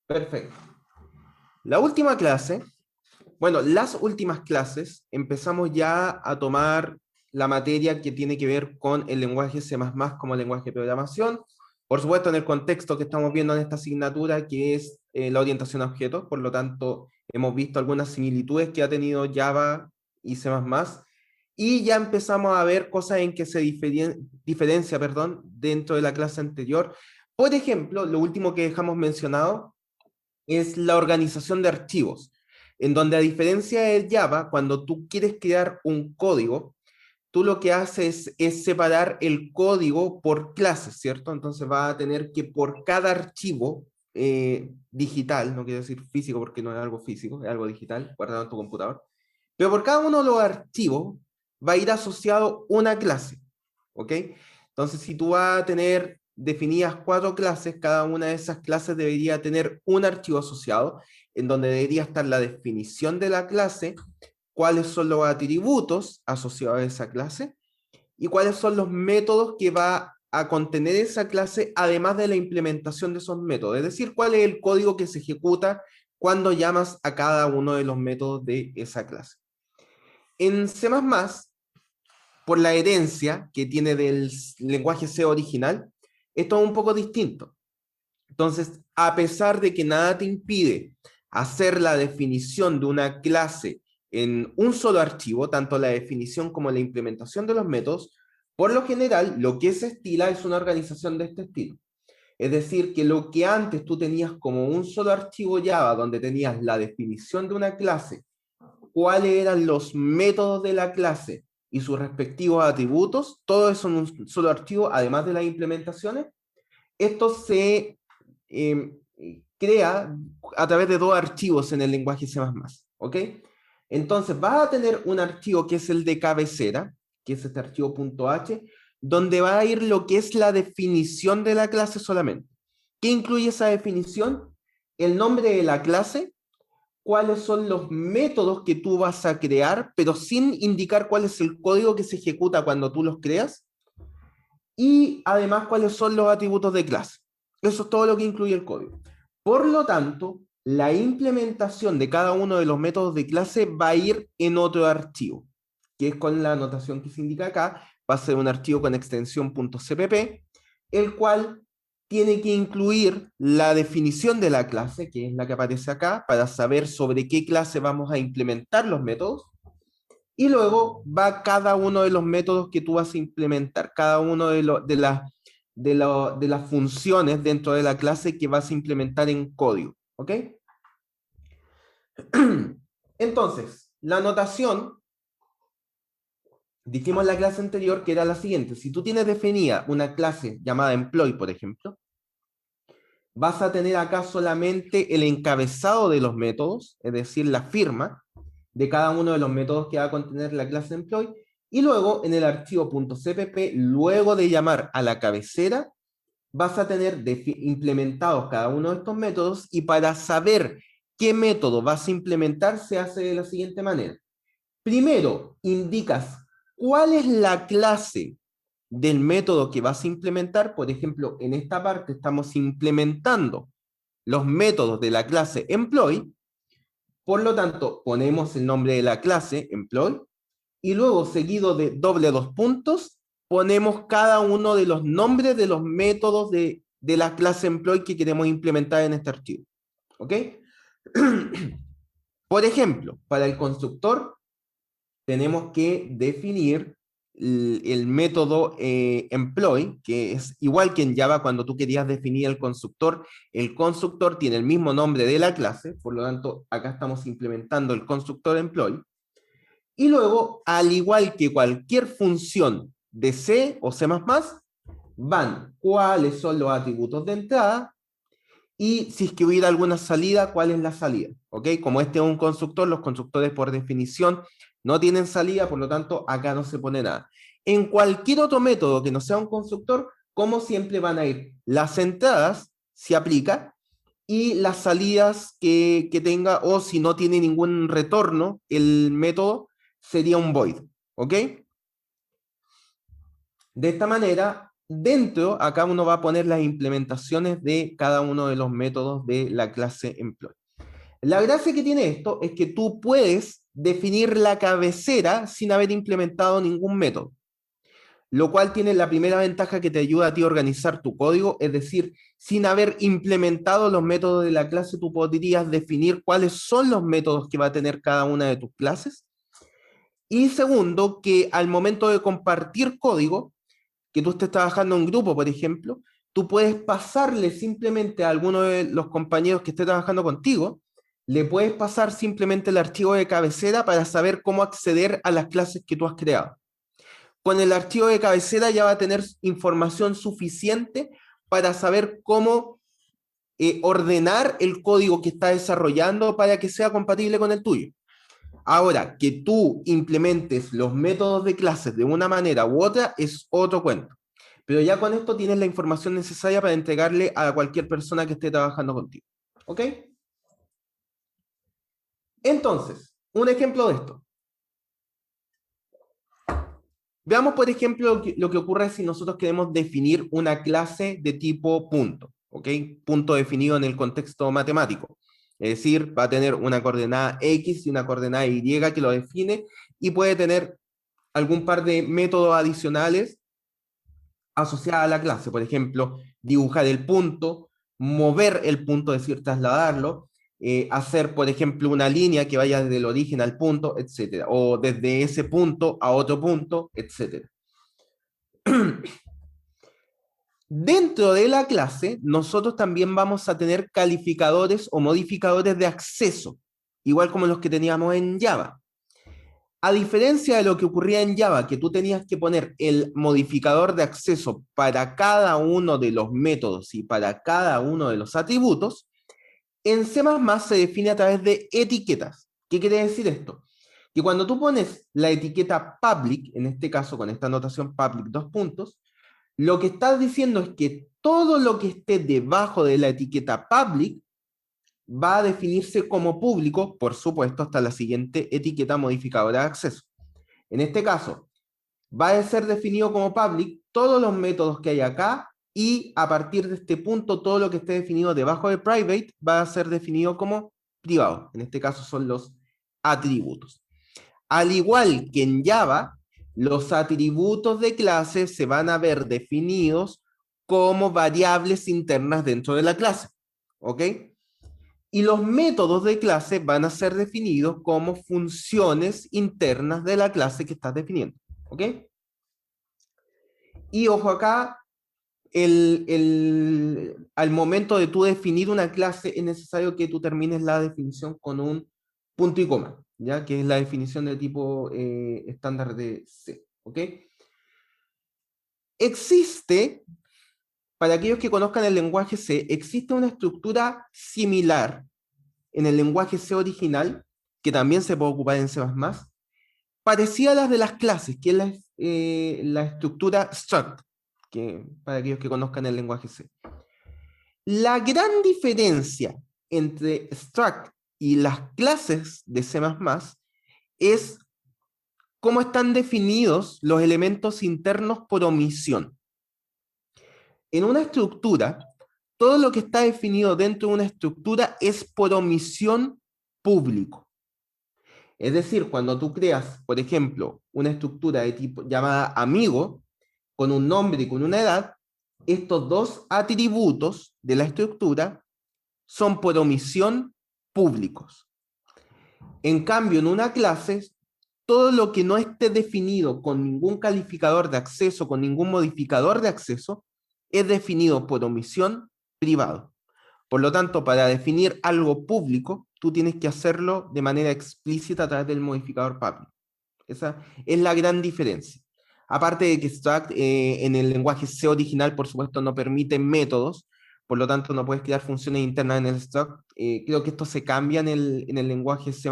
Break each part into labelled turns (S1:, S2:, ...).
S1: Perfecto. La última clase, bueno, las últimas clases empezamos ya a tomar la materia que tiene que ver con el lenguaje C++ como lenguaje de programación. Por supuesto, en el contexto que estamos viendo en esta asignatura, que es la orientación a objetos, por lo tanto, hemos visto algunas similitudes que ha tenido Java y C++, y ya empezamos a ver cosas en que se diferencia, perdón, dentro de la clase anterior. Por ejemplo, lo último que dejamos mencionado es la organización de archivos, en donde a diferencia de Java, cuando tú quieres crear un código, tú lo que haces es separar el código por clases, ¿cierto? Entonces va a tener que por cada archivo digital, no quiero decir físico porque no es algo físico, es algo digital, guardado en tu computador, pero por cada uno de los archivos va a ir asociado una clase, ¿ok? Entonces, si tú vas a tener definidas 4 clases, cada una de esas clases debería tener un archivo asociado, en donde debería estar la definición de la clase, cuáles son los atributos asociados a esa clase y cuáles son los métodos que va a contener esa clase, además de la implementación de esos métodos. Es decir, cuál es el código que se ejecuta cuando llamas a cada uno de los métodos de esa clase. En C++, por la herencia que tiene del lenguaje C original, esto es un poco distinto. Entonces, a pesar de que nada te impide hacer la definición de una clase en un solo archivo, tanto la definición como la implementación de los métodos, por lo general, lo que se estila es una organización de este estilo. Es decir, que lo que antes tú tenías como un solo archivo Java, donde tenías la definición de una clase, cuáles eran los métodos de la clase y sus respectivos atributos, todo eso en un solo archivo, además de las implementaciones, esto se crea a través de 2 archivos en el lenguaje C++, ¿ok? Entonces vas a tener un archivo que es el de cabecera, que es este archivo .h, donde va a ir lo que es la definición de la clase solamente. ¿Qué incluye esa definición? El nombre de la clase, cuáles son los métodos que tú vas a crear, pero sin indicar cuál es el código que se ejecuta cuando tú los creas, y además cuáles son los atributos de clase. Eso es todo lo que incluye el código. Por lo tanto, la implementación de cada uno de los métodos de clase va a ir en otro archivo, que es con la anotación que se indica acá, va a ser un archivo con extensión .cpp, el cual tiene que incluir la definición de la clase, que es la que aparece acá, para saber sobre qué clase vamos a implementar los métodos, y luego va cada uno de los métodos que tú vas a implementar, cada uno de las funciones dentro de la clase que vas a implementar en código. ¿Ok? Entonces, la notación, dijimos en la clase anterior que era la siguiente. Si tú tienes definida una clase llamada employee, por ejemplo, vas a tener acá solamente el encabezado de los métodos, es decir, la firma de cada uno de los métodos que va a contener la clase employee, y luego en el archivo .cpp, luego de llamar a la cabecera, vas a tener implementados cada uno de estos métodos, y para saber qué método vas a implementar se hace de la siguiente manera. Primero, indicas cuál es la clase del método que vas a implementar. Por ejemplo, en esta parte estamos implementando los métodos de la clase employee. Por lo tanto, ponemos el nombre de la clase employee y luego, seguido de doble 2 puntos, ponemos cada uno de los nombres de los métodos de la clase employee que queremos implementar en este archivo. ¿Ok? Por ejemplo, para el constructor tenemos que definir el método employee, que es igual que en Java cuando tú querías definir el constructor tiene el mismo nombre de la clase, por lo tanto acá estamos implementando el constructor employee, y luego, al igual que cualquier función de C o C++, van cuáles son los atributos de entrada, y si es que hubiera alguna salida, cuál es la salida. ¿Ok? Como este es un constructor, los constructores por definición no tienen salida, por lo tanto, acá no se pone nada. En cualquier otro método que no sea un constructor, como siempre van a ir las entradas, si aplica, y las salidas que tenga, o si no tiene ningún retorno, el método sería un void. ¿Ok? De esta manera, dentro, acá uno va a poner las implementaciones de cada uno de los métodos de la clase employee. La gracia que tiene esto es que tú puedes definir la cabecera sin haber implementado ningún método, lo cual tiene la primera ventaja que te ayuda a ti a organizar tu código, es decir, sin haber implementado los métodos de la clase, tú podrías definir cuáles son los métodos que va a tener cada una de tus clases. Y segundo, que al momento de compartir código, que tú estés trabajando en grupo, por ejemplo, tú puedes pasarle simplemente a alguno de los compañeros que esté trabajando contigo, le puedes pasar simplemente el archivo de cabecera para saber cómo acceder a las clases que tú has creado. Con el archivo de cabecera ya va a tener información suficiente para saber cómo ordenar el código que está desarrollando para que sea compatible con el tuyo. Ahora, que tú implementes los métodos de clases de una manera u otra es otro cuento. Pero ya con esto tienes la información necesaria para entregarle a cualquier persona que esté trabajando contigo. ¿Ok? Entonces, un ejemplo de esto. Veamos, por ejemplo, lo que ocurre si nosotros queremos definir una clase de tipo punto. ¿Ok? Punto definido en el contexto matemático. Es decir, va a tener una coordenada X y una coordenada Y que lo define y puede tener algún par de métodos adicionales asociados a la clase. Por ejemplo, dibujar el punto, mover el punto, es decir, trasladarlo, hacer, por ejemplo, una línea que vaya desde el origen al punto, etcétera, o desde ese punto a otro punto, etcétera. Dentro de la clase, nosotros también vamos a tener calificadores o modificadores de acceso, igual como los que teníamos en Java. A diferencia de lo que ocurría en Java, que tú tenías que poner el modificador de acceso para cada uno de los métodos y para cada uno de los atributos, en C++ se define a través de etiquetas. ¿Qué quiere decir esto? Que cuando tú pones la etiqueta public, en este caso con esta notación public 2 puntos, lo que estás diciendo es que todo lo que esté debajo de la etiqueta public va a definirse como público, por supuesto, hasta la siguiente etiqueta modificadora de acceso. En este caso, va a ser definido como public todos los métodos que hay acá y a partir de este punto todo lo que esté definido debajo de private va a ser definido como privado. En este caso son los atributos. Al igual que en Java, los atributos de clase se van a ver definidos como variables internas dentro de la clase. ¿Ok? Y los métodos de clase van a ser definidos como funciones internas de la clase que estás definiendo. ¿Ok? Y ojo acá, al momento de tú definir una clase es necesario que tú termines la definición con un punto y coma, ¿ya? Que es la definición de tipo estándar de C. ¿Ok? Existe, para aquellos que conozcan el lenguaje C, existe una estructura similar en el lenguaje C original, que también se puede ocupar en C++, parecida a las de las clases, que es la estructura struct, que, para aquellos que conozcan el lenguaje C. La gran diferencia entre struct y las clases de C++ es cómo están definidos los elementos internos por omisión. En una estructura, todo lo que está definido dentro de una estructura es por omisión público. Es decir, cuando tú creas, por ejemplo, una estructura de tipo llamada amigo, con un nombre y con una edad, estos dos atributos de la estructura son por omisión públicos. En cambio, en una clase, todo lo que no esté definido con ningún calificador de acceso, con ningún modificador de acceso, es definido por omisión privado. Por lo tanto, para definir algo público, tú tienes que hacerlo de manera explícita a través del modificador public. Esa es la gran diferencia. Aparte de que struct en el lenguaje C original, por supuesto, no permite métodos, por lo tanto no puedes crear funciones internas en el struct. Creo que esto se cambia en el lenguaje C++,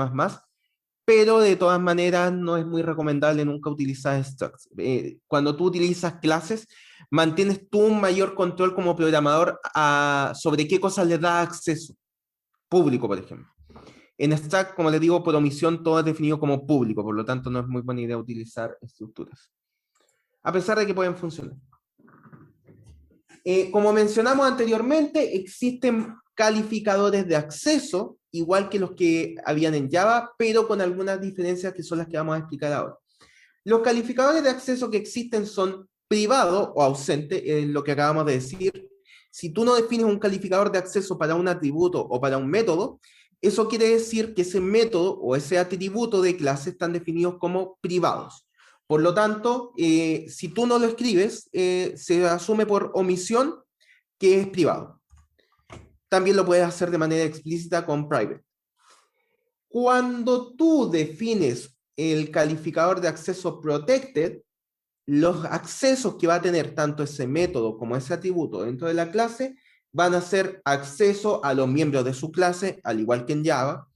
S1: pero de todas maneras no es muy recomendable nunca utilizar structs. Cuando tú utilizas clases, mantienes tú un mayor control como programador sobre qué cosas le da acceso público, por ejemplo. En Stack, como les digo, por omisión todo es definido como público, por lo tanto no es muy buena idea utilizar estructuras. A pesar de que pueden funcionar. Como mencionamos anteriormente, existen calificadores de acceso, igual que los que habían en Java, pero con algunas diferencias que son las que vamos a explicar ahora. Los calificadores de acceso que existen son privado o ausente, lo que acabamos de decir. Si tú no defines un calificador de acceso para un atributo o para un método, eso quiere decir que ese método o ese atributo de clase están definidos como privados. Por lo tanto, si tú no lo escribes, se asume por omisión que es privado. También lo puedes hacer de manera explícita con private. Cuando tú defines el calificador de acceso protected, los accesos que va a tener tanto ese método como ese atributo dentro de la clase van a ser acceso a los miembros de su clase, al igual que en Java,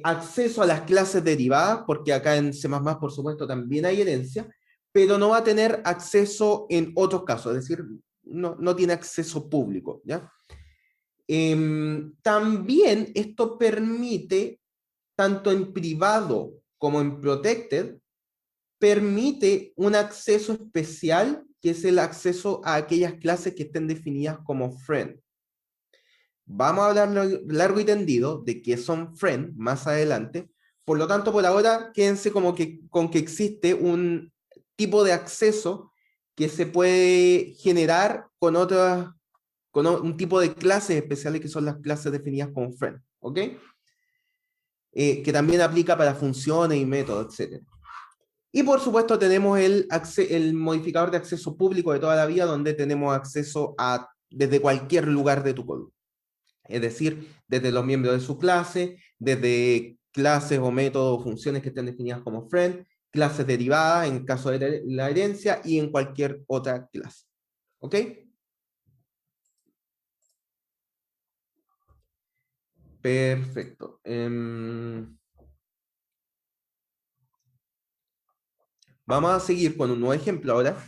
S1: acceso a las clases derivadas, porque acá en C++ por supuesto también hay herencia, pero no va a tener acceso en otros casos, es decir, no tiene acceso público, ¿ya? También esto permite, tanto en privado como en protected, permite un acceso especial, que es el acceso a aquellas clases que estén definidas como friend. Vamos a hablar largo y tendido de qué son friend más adelante. Por lo tanto, por ahora, quédense como con que existe un tipo de acceso que se puede generar con un tipo de clases especiales que son las clases definidas como friend, ¿ok? Que también aplica para funciones y métodos, etc. Y por supuesto tenemos el modificador de acceso público de toda la vida, donde tenemos acceso desde cualquier lugar de tu código. Es decir, desde los miembros de su clase, desde clases o métodos o funciones que estén definidas como friend, clases derivadas en caso de la herencia y en cualquier otra clase. ¿Ok? Perfecto. Vamos a seguir con un nuevo ejemplo ahora,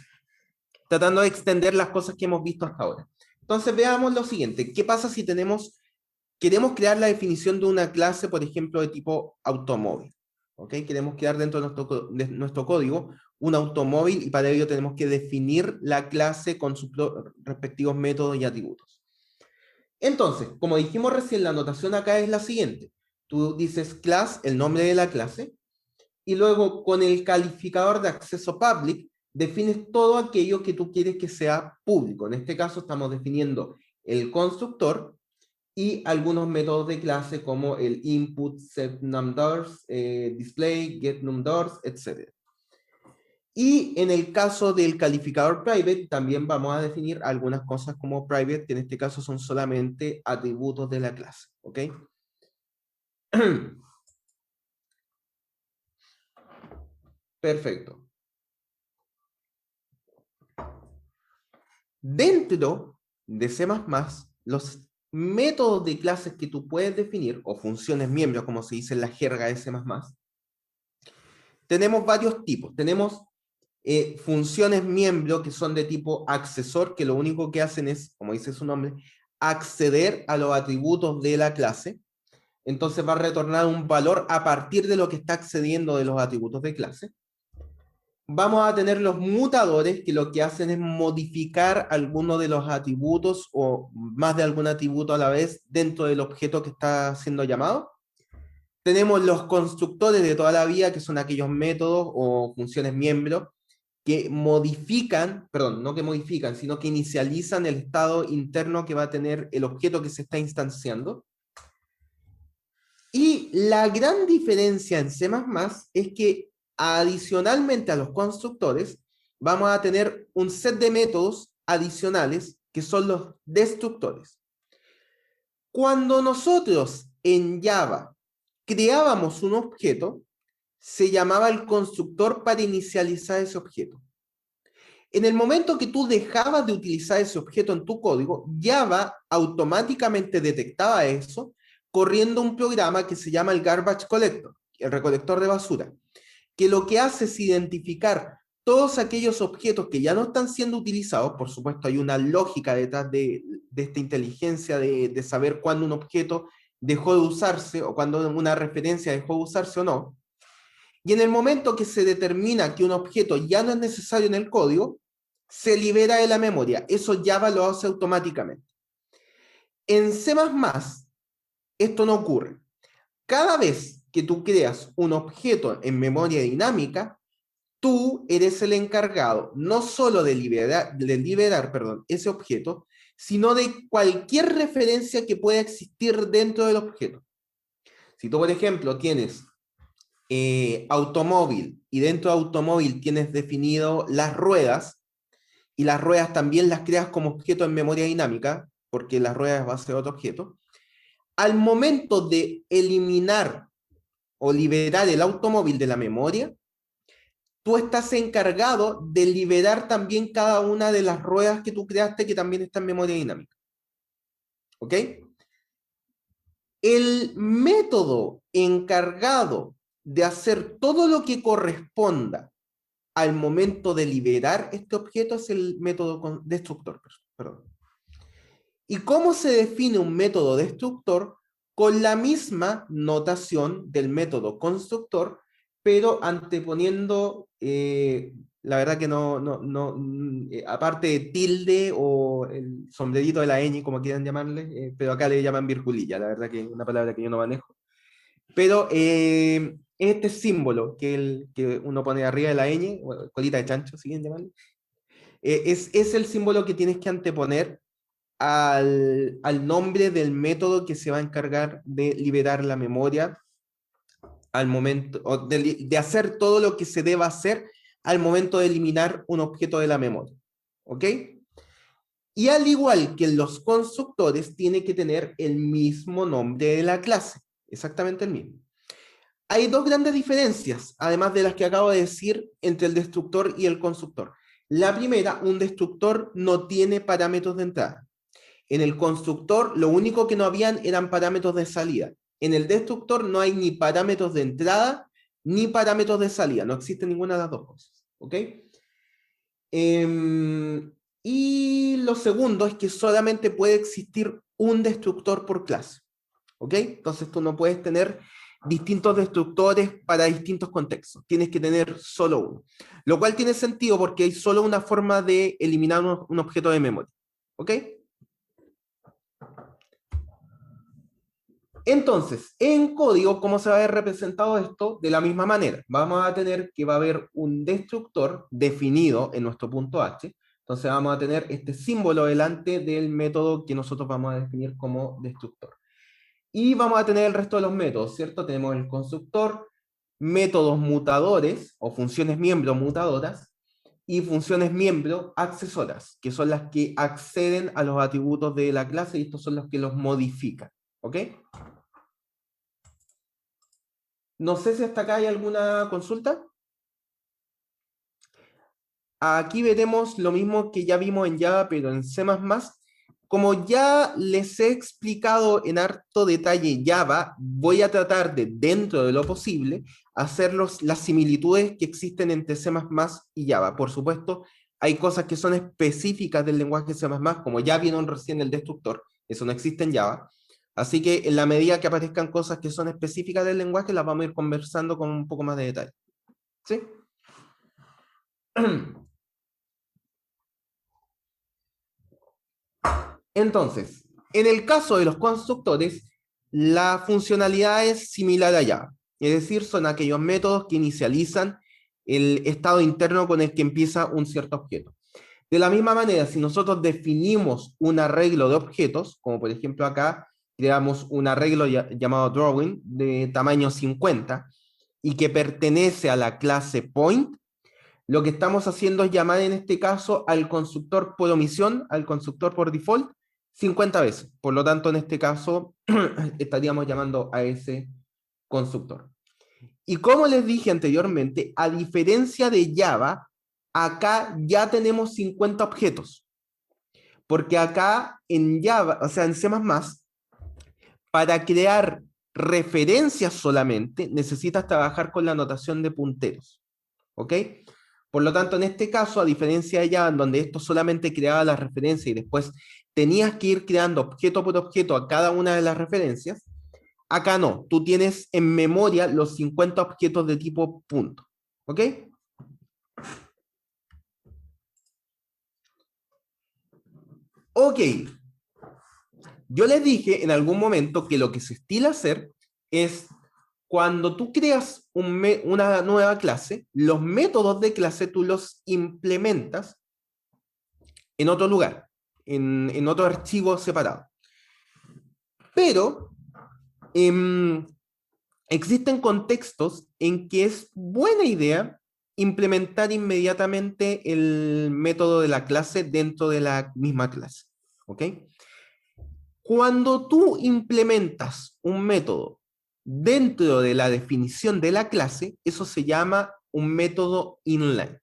S1: tratando de extender las cosas que hemos visto hasta ahora. Entonces veamos lo siguiente. ¿Qué pasa si queremos crear la definición de una clase, por ejemplo, de tipo automóvil? ¿Ok? Queremos crear dentro de nuestro código un automóvil y para ello tenemos que definir la clase con sus respectivos métodos y atributos. Entonces, como dijimos recién, la anotación acá es la siguiente. Tú dices class, el nombre de la clase, y luego con el calificador de acceso public defines todo aquello que tú quieres que sea público. En este caso estamos definiendo el constructor y algunos métodos de clase como el input, setNumDoors, display, getNumDoors, etc. Y en el caso del calificador private también vamos a definir algunas cosas como private, que en este caso son solamente atributos de la clase. ¿Ok? Perfecto. Dentro de C++, los métodos de clases que tú puedes definir, o funciones miembros, como se dice en la jerga de C++, tenemos varios tipos. Tenemos funciones miembro que son de tipo accesor, que lo único que hacen es, como dice su nombre, acceder a los atributos de la clase. Entonces va a retornar un valor a partir de lo que está accediendo de los atributos de clase. Vamos a tener los mutadores, que lo que hacen es modificar alguno de los atributos o más de algún atributo a la vez dentro del objeto que está siendo llamado. Tenemos los constructores de toda la vida, que son aquellos métodos o funciones miembros que modifican, perdón, no que modifican, sino que inicializan el estado interno que va a tener el objeto que se está instanciando. Y la gran diferencia en C++ es que adicionalmente a los constructores, vamos a tener un set de métodos adicionales que son los destructores. Cuando nosotros en Java creábamos un objeto, se llamaba el constructor para inicializar ese objeto. En el momento que tú dejabas de utilizar ese objeto en tu código, Java automáticamente detectaba eso, corriendo un programa que se llama el Garbage Collector, el recolector de basura, que lo que hace es identificar todos aquellos objetos que ya no están siendo utilizados. Por supuesto, hay una lógica detrás de esta inteligencia de saber cuándo un objeto dejó de usarse o cuándo una referencia dejó de usarse o no. Y en el momento que se determina que un objeto ya no es necesario en el código, se libera de la memoria. Eso Java lo hace automáticamente. En C++, esto no ocurre. Cada vez que tú creas un objeto en memoria dinámica, tú eres el encargado no solo de liberar ese objeto, sino de cualquier referencia que pueda existir dentro del objeto. Si tú, por ejemplo, tienes automóvil y dentro de automóvil tienes definido las ruedas, y las ruedas también las creas como objeto en memoria dinámica, porque las ruedas va a ser otro objeto, al momento de eliminar o liberar el automóvil de la memoria, tú estás encargado de liberar también cada una de las ruedas que tú creaste que también está en memoria dinámica. ¿Ok? El método encargado de hacer todo lo que corresponda al momento de liberar este objeto es el método destructor. Perdón. ¿Y cómo se define un método destructor? Con la misma notación del método constructor, pero anteponiendo, la verdad que aparte de tilde o el sombrerito de la ñ, como quieran llamarle, pero acá le llaman virgulilla, la verdad que es una palabra que yo no manejo. Pero este símbolo que uno pone arriba de la ñ, o colita de chancho, si quieren llamarle, es el símbolo que tienes que anteponer al nombre del método que se va a encargar de liberar la memoria al momento, o de hacer todo lo que se deba hacer al momento de eliminar un objeto de la memoria. ¿Ok? Y al igual que los constructores, tiene que tener el mismo nombre de la clase, exactamente el mismo. Hay dos grandes diferencias, además de las que acabo de decir, entre el destructor y el constructor. La primera, un destructor no tiene parámetros de entrada. En el constructor, lo único que no habían eran parámetros de salida. En el destructor no hay ni parámetros de entrada ni parámetros de salida. No existe ninguna de las dos cosas. ¿Ok? Y lo segundo es que solamente puede existir un destructor por clase. ¿Ok? Entonces tú no puedes tener distintos destructores para distintos contextos. Tienes que tener solo uno. Lo cual tiene sentido porque hay solo una forma de eliminar un objeto de memoria. ¿Ok? Entonces, en código, ¿cómo se va a ver representado esto? De la misma manera. Vamos a tener que va a haber un destructor definido en nuestro punto H. Entonces vamos a tener este símbolo delante del método que nosotros vamos a definir como destructor. Y vamos a tener el resto de los métodos, ¿cierto? Tenemos el constructor, métodos mutadores o funciones miembro mutadoras y funciones miembro accesoras, que son las que acceden a los atributos de la clase y estos son los que los modifican. ¿Ok? No sé si hasta acá hay alguna consulta. Aquí veremos lo mismo que ya vimos en Java, pero en C++. Como ya les he explicado en harto detalle Java, voy a tratar de, dentro de lo posible, hacer las similitudes que existen entre C++ y Java. Por supuesto, hay cosas que son específicas del lenguaje C++, como ya vieron recién el destructor, eso no existe en Java. Así que en la medida que aparezcan cosas que son específicas del lenguaje, las vamos a ir conversando con un poco más de detalle. ¿Sí? Entonces, en el caso de los constructores, la funcionalidad es similar a Java. Es decir, son aquellos métodos que inicializan el estado interno con el que empieza un cierto objeto. De la misma manera, si nosotros definimos un arreglo de objetos, como por ejemplo acá creamos un arreglo llamado drawing de tamaño 50 y que pertenece a la clase point, lo que estamos haciendo es llamar en este caso al constructor por omisión, al constructor por default, 50 veces. Por lo tanto, en este caso, estaríamos llamando a ese constructor. Y como les dije anteriormente, a diferencia de Java, acá ya tenemos 50 objetos. Porque acá en Java, o sea, en C++, para crear referencias solamente, necesitas trabajar con la notación de punteros. ¿Ok? Por lo tanto, en este caso, a diferencia de Java, en donde esto solamente creaba las referencias y después tenías que ir creando objeto por objeto a cada una de las referencias, acá no, tú tienes en memoria los 50 objetos de tipo punto. ¿Ok? Ok, yo les dije en algún momento que lo que se estila hacer es cuando tú creas una nueva clase, los métodos de clase tú los implementas en otro lugar, en otro archivo separado. Pero em, existen contextos en que es buena idea implementar inmediatamente el método de la clase dentro de la misma clase. ¿Ok? Cuando tú implementas un método dentro de la definición de la clase, eso se llama un método inline.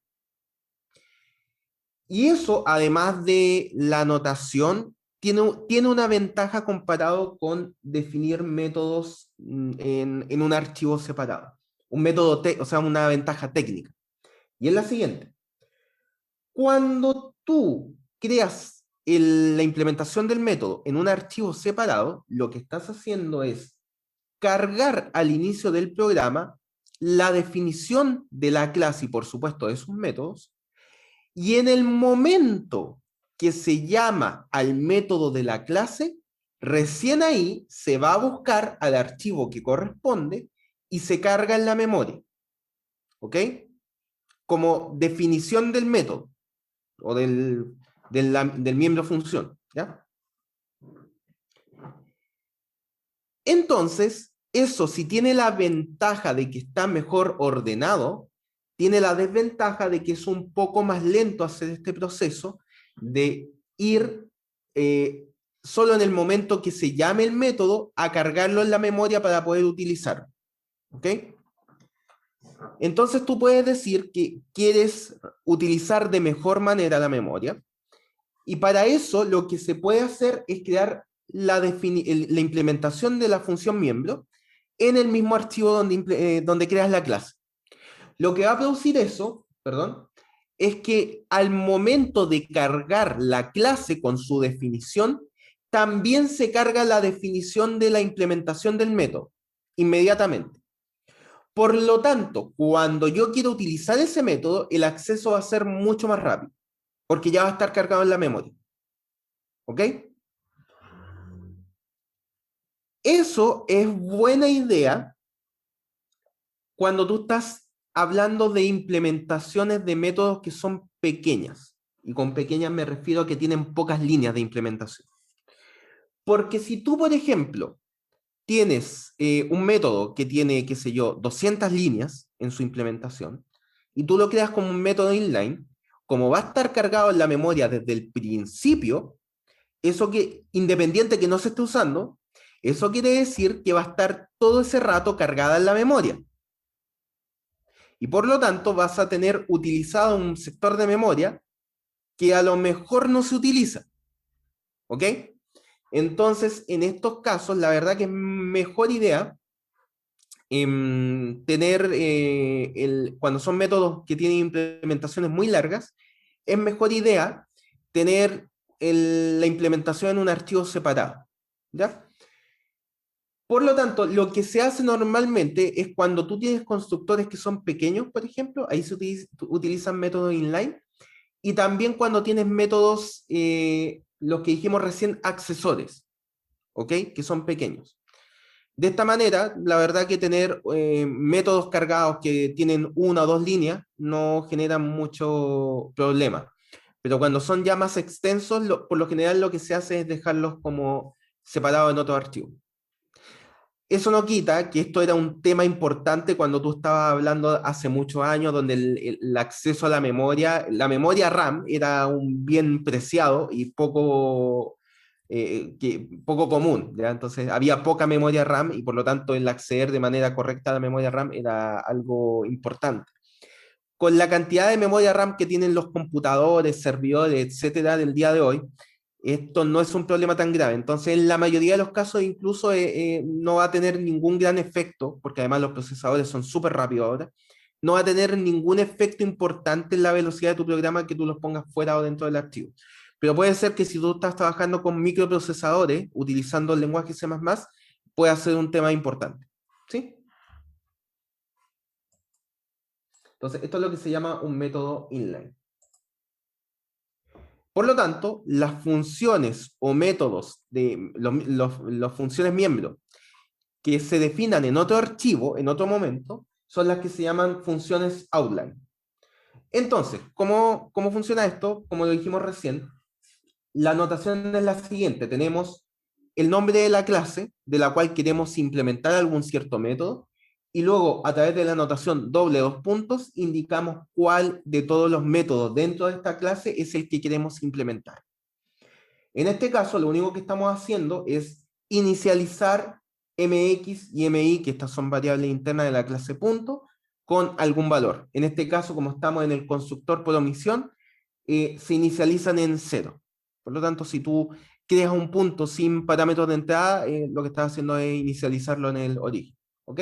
S1: Y eso, además de la notación, tiene una ventaja comparado con definir métodos en un archivo separado. Un método, o sea, una ventaja técnica. Y es la siguiente. Cuando tú creas la implementación del método en un archivo separado, lo que estás haciendo es cargar al inicio del programa la definición de la clase y, por supuesto, de sus métodos, y en el momento que se llama al método de la clase, recién ahí se va a buscar al archivo que corresponde y se carga en la memoria. ¿Ok? Como definición del método o del miembro función. ¿Ya? Entonces, eso si tiene la ventaja de que está mejor ordenado, tiene la desventaja de que es un poco más lento hacer este proceso de ir solo en el momento que se llame el método a cargarlo en la memoria para poder utilizarlo. ¿Ok? Entonces tú puedes decir que quieres utilizar de mejor manera la memoria y para eso lo que se puede hacer es crear la implementación de la función miembro en el mismo archivo donde creas la clase. Lo que va a producir eso, perdón, es que al momento de cargar la clase con su definición, también se carga la definición de la implementación del método inmediatamente. Por lo tanto, cuando yo quiero utilizar ese método, el acceso va a ser mucho más rápido, porque ya va a estar cargado en la memoria. ¿Ok? Eso es buena idea cuando tú estás hablando de implementaciones de métodos que son pequeñas. Y con pequeñas me refiero a que tienen pocas líneas de implementación. Porque si tú, por ejemplo, tienes un método que tiene, qué sé yo, 200 líneas en su implementación, y tú lo creas como un método inline, como va a estar cargado en la memoria desde el principio, eso que, independiente que no se esté usando, eso quiere decir que va a estar todo ese rato cargada en la memoria. Y por lo tanto vas a tener utilizado un sector de memoria que a lo mejor no se utiliza. ¿Ok? Entonces, en estos casos, la verdad que es mejor idea tener, cuando son métodos que tienen implementaciones muy largas, es mejor idea tener la implementación en un archivo separado. ¿Ya? Por lo tanto, lo que se hace normalmente es cuando tú tienes constructores que son pequeños, por ejemplo, ahí se utilizan métodos inline, y también cuando tienes métodos, los que dijimos recién, accesores, ¿ok? Que son pequeños. De esta manera, la verdad que tener métodos cargados que tienen una o dos líneas no genera mucho problema. Pero cuando son ya más extensos, por lo general lo que se hace es dejarlos como separados en otro archivo. Eso no quita que esto era un tema importante cuando tú estabas hablando hace muchos años, donde el acceso a la memoria RAM era un bien preciado y poco común, ¿ya? Entonces había poca memoria RAM y por lo tanto el acceder de manera correcta a la memoria RAM era algo importante. Con la cantidad de memoria RAM que tienen los computadores, servidores, etcétera, del día de hoy, esto no es un problema tan grave. Entonces, en la mayoría de los casos, incluso no va a tener ningún gran efecto, porque además los procesadores son súper rápidos ahora, no va a tener ningún efecto importante en la velocidad de tu programa que tú los pongas fuera o dentro del archivo. Pero puede ser que si tú estás trabajando con microprocesadores, utilizando el lenguaje C++, pueda ser un tema importante. ¿Sí? Entonces, esto es lo que se llama un método inline. Por lo tanto, las funciones o métodos de los funciones miembros que se definan en otro archivo, en otro momento, son las que se llaman funciones outline. Entonces, ¿cómo funciona esto? Como lo dijimos recién, la notación es la siguiente. Tenemos el nombre de la clase de la cual queremos implementar algún cierto método y luego a través de la notación doble dos puntos indicamos cuál de todos los métodos dentro de esta clase es el que queremos implementar. En este caso, lo único que estamos haciendo es inicializar mx y mi, que estas son variables internas de la clase punto, con algún valor. En este caso, como estamos en el constructor por omisión, se inicializan en 0. Por lo tanto, si tú creas un punto sin parámetros de entrada, lo que estás haciendo es inicializarlo en el origen. ¿Ok?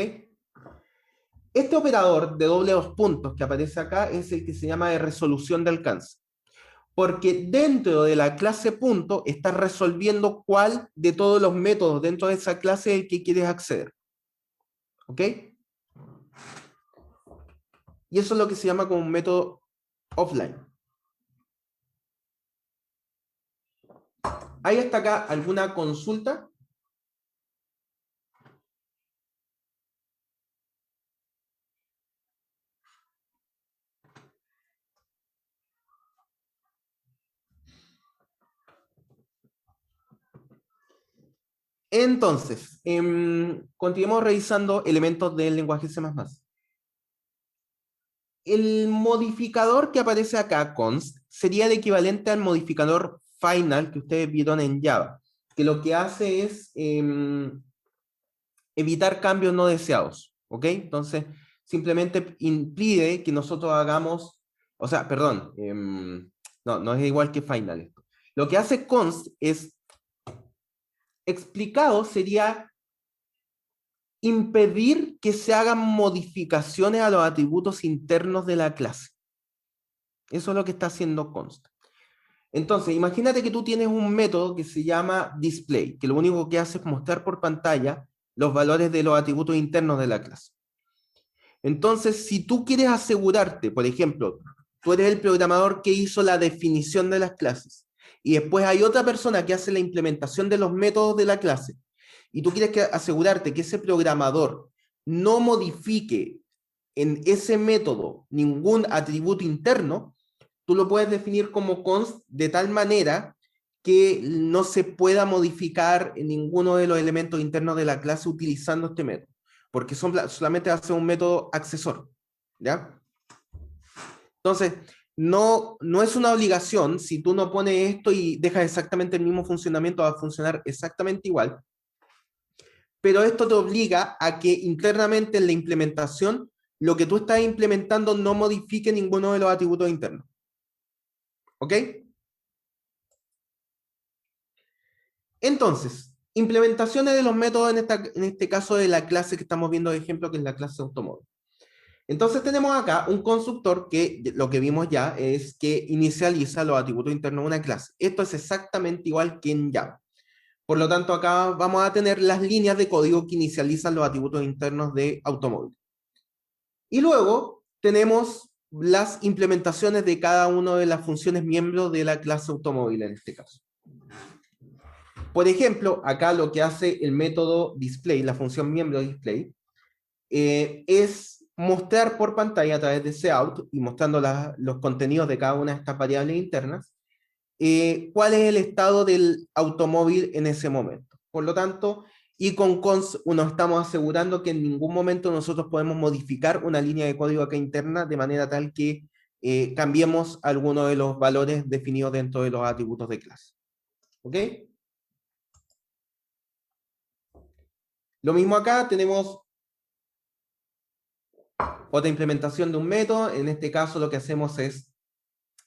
S1: Este operador de doble dos puntos que aparece acá es el que se llama de resolución de alcance. Porque dentro de la clase punto estás resolviendo cuál de todos los métodos dentro de esa clase es el que quieres acceder. ¿Ok? Y eso es lo que se llama como un método offline. ¿Hay hasta acá alguna consulta? Entonces, continuemos revisando elementos del lenguaje C++. El modificador que aparece acá, const, sería el equivalente al modificador final que ustedes vieron en Java, que lo que hace es evitar cambios no deseados, ¿ok? Entonces, simplemente impide que nosotros hagamos, o sea, perdón, no es igual que final esto. Lo que hace const es, explicado, sería impedir que se hagan modificaciones a los atributos internos de la clase. Eso es lo que está haciendo const. Entonces, imagínate que tú tienes un método que se llama display, que lo único que hace es mostrar por pantalla los valores de los atributos internos de la clase. Entonces, si tú quieres asegurarte, por ejemplo, tú eres el programador que hizo la definición de las clases y después hay otra persona que hace la implementación de los métodos de la clase y tú quieres asegurarte que ese programador no modifique en ese método ningún atributo interno, tú lo puedes definir como const de tal manera que no se pueda modificar ninguno de los elementos internos de la clase utilizando este método, porque solamente hace un método accesor, ¿ya? Entonces, no es una obligación, si tú no pones esto y dejas exactamente el mismo funcionamiento, va a funcionar exactamente igual, pero esto te obliga a que internamente en la implementación, lo que tú estás implementando no modifique ninguno de los atributos internos. ¿Ok? Entonces, implementaciones de los métodos en este caso de la clase que estamos viendo de ejemplo, que es la clase automóvil. Entonces tenemos acá un constructor que lo que vimos ya es que inicializa los atributos internos de una clase. Esto es exactamente igual que en Java. Por lo tanto, acá vamos a tener las líneas de código que inicializan los atributos internos de automóvil. Y luego tenemos las implementaciones de cada una de las funciones miembros de la clase automóvil en este caso. Por ejemplo, acá lo que hace el método display, la función miembro display, es mostrar por pantalla a través de cout y mostrando los contenidos de cada una de estas variables internas, cuál es el estado del automóvil en ese momento. Por lo tanto, y con const nos estamos asegurando que en ningún momento nosotros podemos modificar una línea de código acá interna de manera tal que cambiemos alguno de los valores definidos dentro de los atributos de clase. ¿Ok? Lo mismo acá, tenemos otra implementación de un método. En este caso lo que hacemos es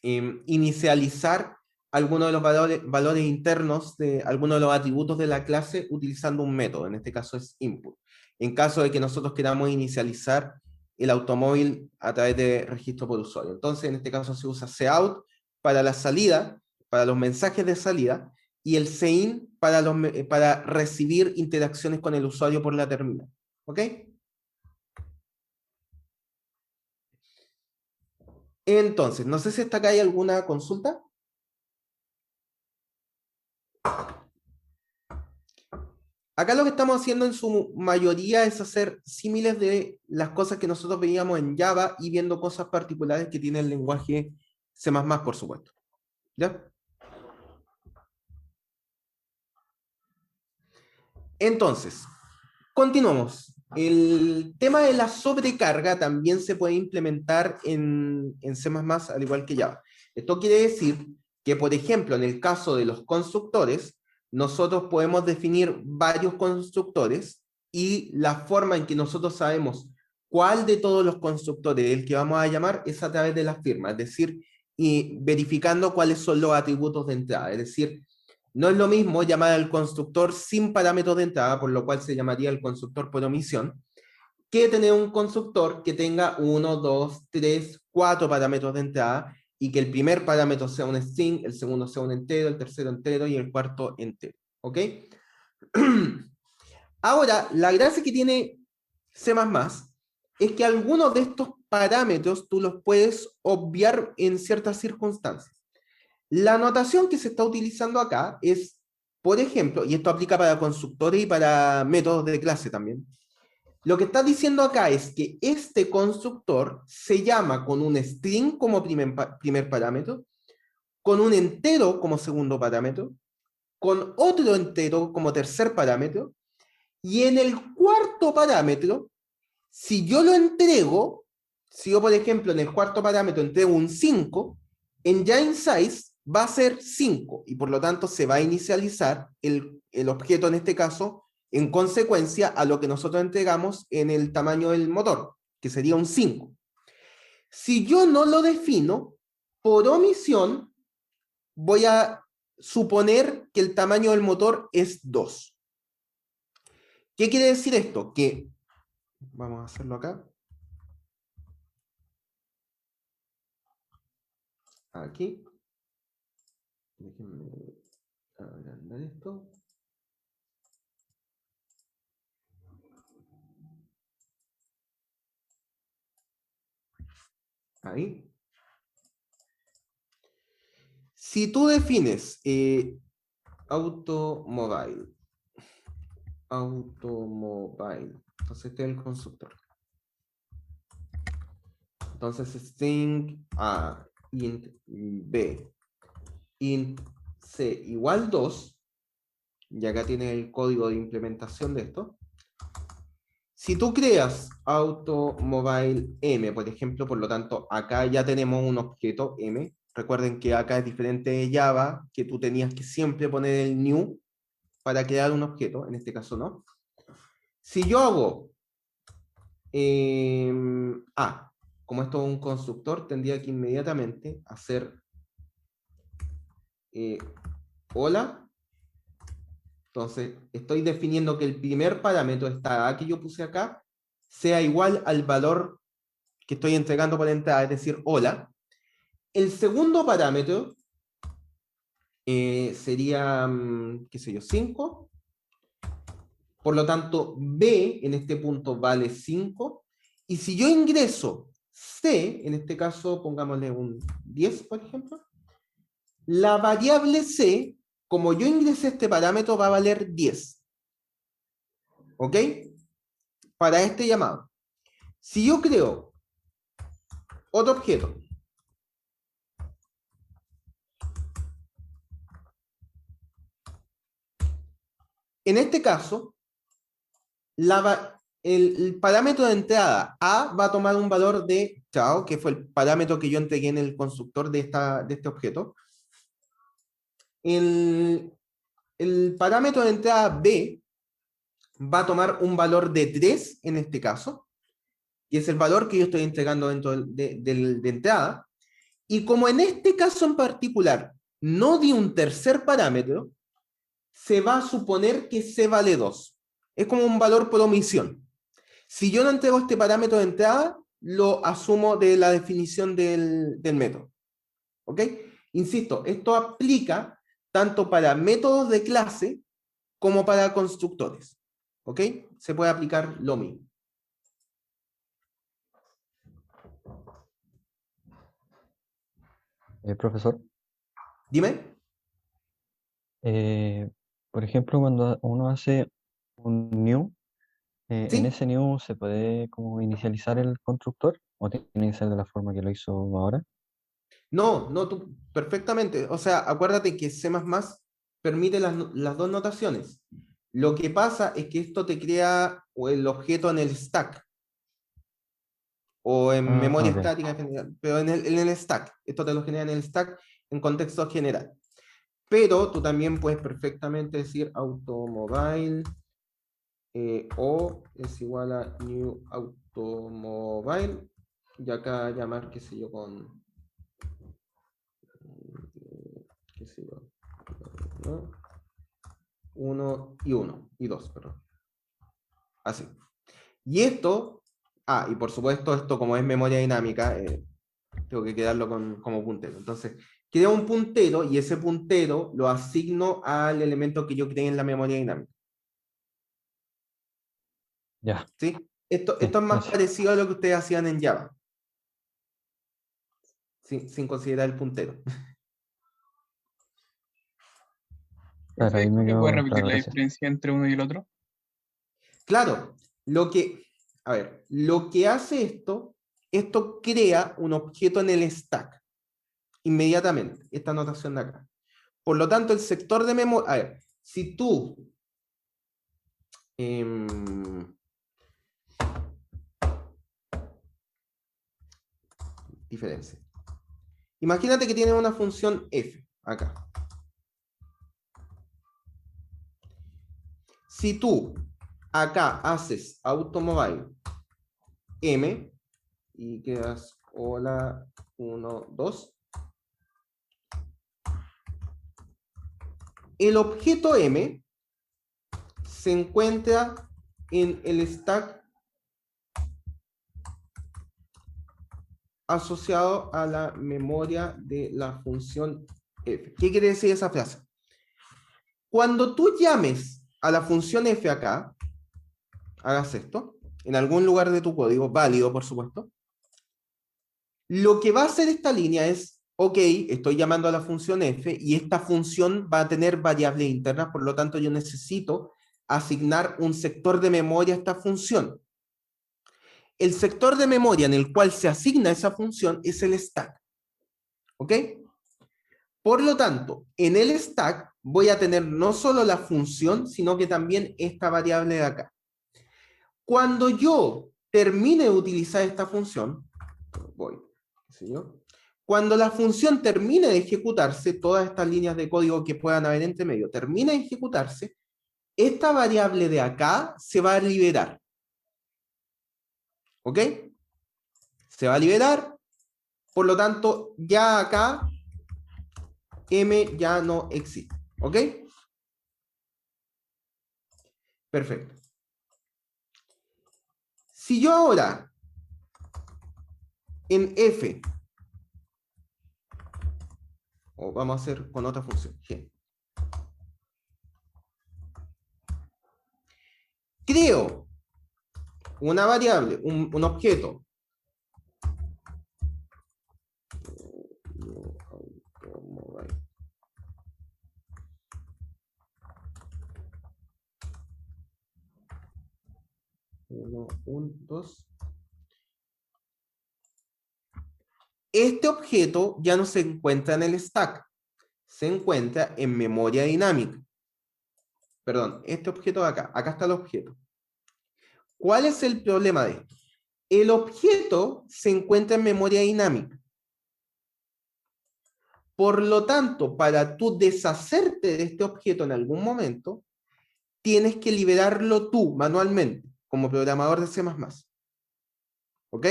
S1: inicializar algunos de los valores internos de algunos de los atributos de la clase utilizando un método. En este caso es input. En caso de que nosotros queramos inicializar el automóvil a través de registro por usuario. Entonces, en este caso se usa cout para la salida, para los mensajes de salida, y el sein para recibir interacciones con el usuario por la terminal. ¿Ok? Entonces, no sé si hasta acá hay alguna consulta. Acá lo que estamos haciendo en su mayoría es hacer símiles de las cosas que nosotros veíamos en Java y viendo cosas particulares que tiene el lenguaje C++, por supuesto. ¿Ya? Entonces, continuamos. El tema de la sobrecarga también se puede implementar en C++, al igual que Java. Esto quiere decir que, por ejemplo, en el caso de los constructores, nosotros podemos definir varios constructores y la forma en que nosotros sabemos cuál de todos los constructores el que vamos a llamar es a través de las firmas, es decir, y verificando cuáles son los atributos de entrada. Es decir, no es lo mismo llamar al constructor sin parámetros de entrada, por lo cual se llamaría el constructor por omisión, que tener un constructor que tenga 1, 2, 3, 4 parámetros de entrada y que el primer parámetro sea un string, el segundo sea un entero, el tercero entero y el cuarto entero. ¿Ok? Ahora, la gracia que tiene C++ es que algunos de estos parámetros tú los puedes obviar en ciertas circunstancias. La notación que se está utilizando acá es, por ejemplo, y esto aplica para constructores y para métodos de clase también, lo que está diciendo acá es que este constructor se llama con un string como primer parámetro, con un entero como segundo parámetro, con otro entero como tercer parámetro, y en el cuarto parámetro, si yo lo entrego, si yo, por ejemplo, en el cuarto parámetro entrego un 5, en size va a ser 5 y por lo tanto se va a inicializar el objeto en este caso en consecuencia a lo que nosotros entregamos en el tamaño del motor, que sería un 5. Si yo no lo defino, por omisión voy a suponer que el tamaño del motor es 2. ¿Qué quiere decir esto? Que, vamos a hacerlo acá, aquí, déjenme agrandar esto. Ahí. Si tú defines automobile, entonces este es el constructor. Entonces string A, int B, int C igual 2, y acá tiene el código de implementación de esto. Si tú creas automobile M, por ejemplo, por lo tanto, acá ya tenemos un objeto M. Recuerden que acá es diferente de Java, que tú tenías que siempre poner el new para crear un objeto, en este caso no. Si yo hago como esto es un constructor, tendría que inmediatamente hacer hola. Entonces, estoy definiendo que el primer parámetro, esta A que yo puse acá, sea igual al valor que estoy entregando por entrada, es decir, hola. El segundo parámetro sería, qué sé yo, 5. Por lo tanto, B en este punto vale 5. Y si yo ingreso C, en este caso pongámosle un 10, por ejemplo, la variable C, como yo ingresé este parámetro, va a valer 10. ¿Ok? Para este llamado. Si yo creo otro objeto, en este caso, el parámetro de entrada A va a tomar un valor de chao, que fue el parámetro que yo entregué en el constructor de este objeto. El parámetro de entrada B va a tomar un valor de 3 en este caso, y es el valor que yo estoy entregando dentro de entrada. Y como en este caso en particular no di un tercer parámetro, se va a suponer que C vale 2. Es como un valor por omisión. Si yo no entrego este parámetro de entrada, lo asumo de la definición del método. ¿Ok? Insisto, esto aplica tanto para métodos de clase como para constructores. ¿Ok? Se puede aplicar lo mismo.
S2: Profesor,
S1: Dime.
S2: por ejemplo, cuando uno hace un new. ¿En
S1: ¿Sí?
S2: ese new se puede como inicializar el constructor? ¿O tiene que ser de la forma que lo hizo ahora?
S1: No, no, tú perfectamente. O sea, acuérdate que C++ permite las dos notaciones. Lo que pasa es que esto te crea el objeto en el stack o en
S2: Ah,
S1: memoria
S2: ok.
S1: estática en general, pero en el stack. Esto te lo genera en el stack en contexto general. Pero tú también puedes perfectamente decir automobile o es igual a new automobile y acá llamar, qué sé yo, con qué sé yo, ¿no? 1 y 1 y 2, perdón. Así. Y esto, y por supuesto esto como es memoria dinámica, tengo que quedarlo como puntero. Entonces, crea un puntero y ese puntero lo asigno al elemento que yo creé en la memoria dinámica.
S2: Ya,
S1: ¿Sí? Esto
S2: sí,
S1: es más
S2: gracias.
S1: parecido a lo que ustedes hacían en Java, sin considerar el puntero.
S2: Claro, ahí
S3: Profe,
S2: me
S3: ¿me puede
S2: quedó
S3: repetir
S2: claro,
S3: la
S2: gracias.
S3: diferencia entre uno y el otro?
S1: Claro, lo que hace esto crea un objeto en el stack inmediatamente, esta notación de acá. Por lo tanto, el sector de memoria, si tú em, diferencia. Imagínate que tienes una función f acá. Si tú acá haces automobile m y quedas hola 1, 2, el objeto m se encuentra en el stack asociado a la memoria de la función f. ¿Qué quiere decir esa frase? Cuando tú llames a la función f acá, hagas esto, en algún lugar de tu código, válido por supuesto, lo que va a hacer esta línea es, ok, estoy llamando a la función f y esta función va a tener variables internas, por lo tanto yo necesito asignar un sector de memoria a esta función. El sector de memoria en el cual se asigna esa función es el stack. ¿Ok? Por lo tanto, en el stack voy a tener no solo la función, sino que también esta variable de acá. Cuando yo termine de utilizar esta función, voy, qué sé yo, cuando la función termine de ejecutarse, todas estas líneas de código que puedan haber entre medio, termine de ejecutarse, esta variable de acá se va a liberar. ¿Ok? Se va a liberar, por lo tanto, ya acá m ya no existe. ¿Ok? Perfecto. Si yo ahora en f, o vamos a hacer con otra función, g, creo una variable, un objeto, uno, un, dos. Este objeto ya no se encuentra en el stack, se encuentra en memoria dinámica. Perdón, este objeto de acá está el objeto. ¿Cuál es el problema de esto? El objeto se encuentra en memoria dinámica. Por lo tanto, para tú deshacerte de este objeto en algún momento, tienes que liberarlo tú manualmente, como programador de C++. ¿Ok?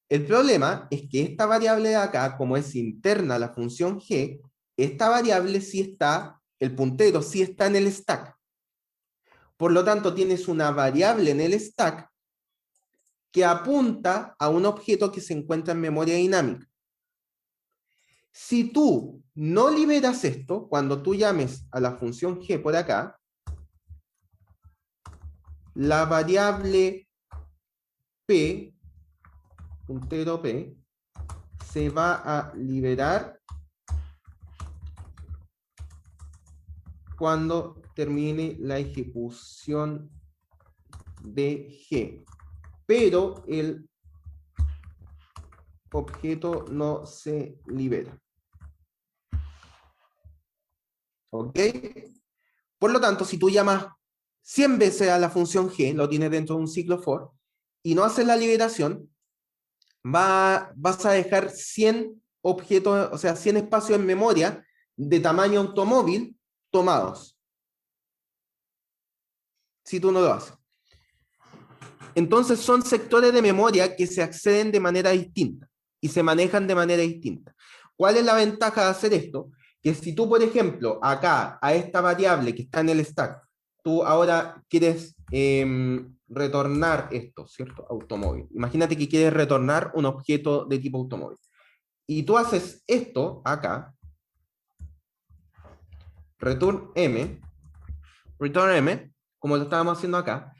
S1: El problema es que esta variable de acá, como es interna a la función g, esta variable sí está, el puntero sí está en el stack. Por lo tanto, tienes una variable en el stack que apunta a un objeto que se encuentra en memoria dinámica. Si tú no liberas esto, cuando tú llames a la función g por acá, la variable p, puntero p, se va a liberar cuando termine la ejecución de G, pero el objeto no se libera. ¿Ok? Por lo tanto, si tú llamas 100 veces a la función G, lo tienes dentro de un ciclo for, y no haces la liberación, vas a dejar 100 objetos, o sea, 100 espacios en memoria de tamaño automóvil tomados. Si tú no lo haces. Entonces son sectores de memoria que se acceden de manera distinta y se manejan de manera distinta. ¿Cuál es la ventaja de hacer esto? Que si tú, por ejemplo, acá, a esta variable que está en el stack, tú ahora quieres retornar esto, ¿cierto? Automóvil. Imagínate que quieres retornar un objeto de tipo automóvil. Y tú haces esto acá, return m, como lo estábamos haciendo acá,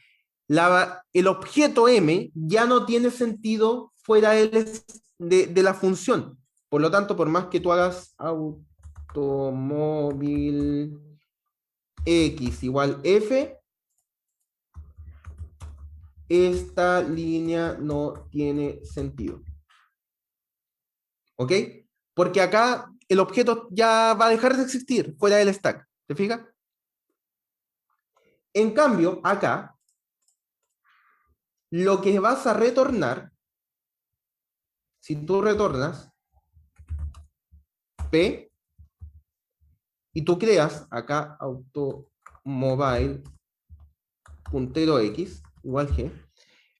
S1: el objeto m ya no tiene sentido fuera de la función. Por lo tanto, por más que tú hagas automóvil x igual f, esta línea no tiene sentido. ¿Ok? Porque acá el objeto ya va a dejar de existir fuera del stack. ¿Te fijas? En cambio, acá, lo que vas a retornar, si tú retornas P, y tú creas acá automobile puntero X igual G,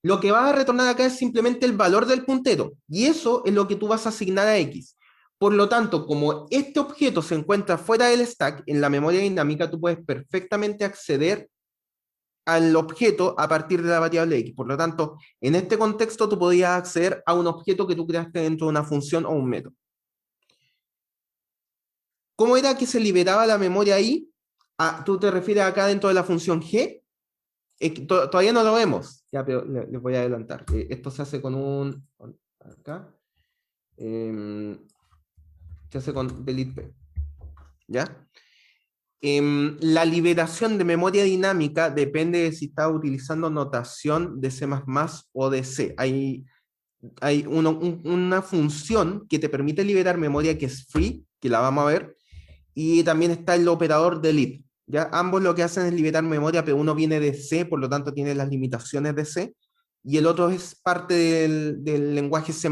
S1: lo que vas a retornar acá es simplemente el valor del puntero, y eso es lo que tú vas a asignar a X. Por lo tanto, como este objeto se encuentra fuera del stack, en la memoria dinámica tú puedes perfectamente acceder al objeto a partir de la variable X. Por lo tanto, en este contexto tú podías acceder a un objeto que tú creaste dentro de una función o un método. ¿Cómo era que se liberaba la memoria ahí? ¿Tú te refieres acá dentro de la función G? Todavía no lo vemos, ya, pero les voy a adelantar. Esto se hace con un... Acá. Se hace con delete P. ¿Ya? La liberación de memoria dinámica depende de si estás utilizando notación de C++ o de C. Hay una función que te permite liberar memoria que es free, que la vamos a ver, y también está el operador delete. ¿Ya? Ambos lo que hacen es liberar memoria, pero uno viene de C, por lo tanto tiene las limitaciones de C, y el otro es parte del lenguaje C++.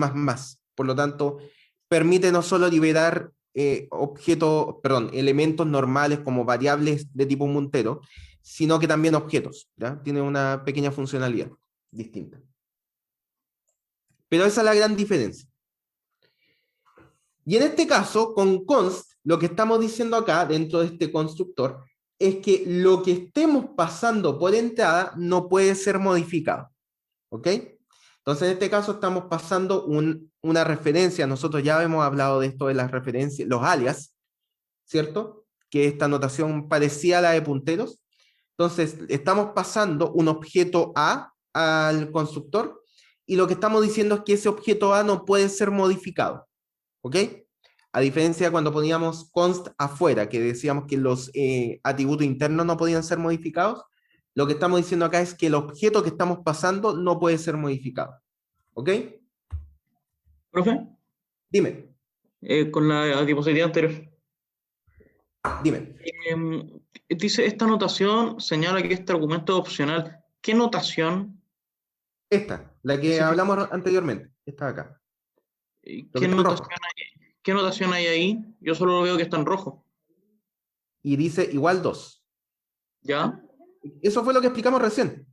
S1: Por lo tanto, permite no solo liberar elementos normales como variables de tipo puntero, sino que también objetos. ¿Ya? Tiene una pequeña funcionalidad distinta. Pero esa es la gran diferencia. Y en este caso, con const, lo que estamos diciendo acá, dentro de este constructor, es que lo que estemos pasando por entrada no puede ser modificado. ¿Ok? Entonces, en este caso estamos pasando una referencia. Nosotros ya hemos hablado de esto de las referencias, los alias, ¿cierto? Que esta notación parecía a la de punteros. Entonces, estamos pasando un objeto A al constructor y lo que estamos diciendo es que ese objeto A no puede ser modificado. ¿Ok? A diferencia de cuando poníamos const afuera, que decíamos que los atributos internos no podían ser modificados, lo que estamos diciendo acá es que el objeto que estamos pasando no puede ser modificado. ¿Ok?
S3: Profe,
S1: Dime,
S3: con la diapositiva anterior.
S1: dime.
S3: Dice, esta notación señala que este argumento es opcional. ¿Qué notación?
S1: Esta, la que hablamos anteriormente. Esta de acá.
S3: ¿Qué notación hay ahí? Yo solo veo que está en rojo.
S1: Y dice igual 2.
S3: ¿Ya?
S1: Eso fue lo que explicamos recién.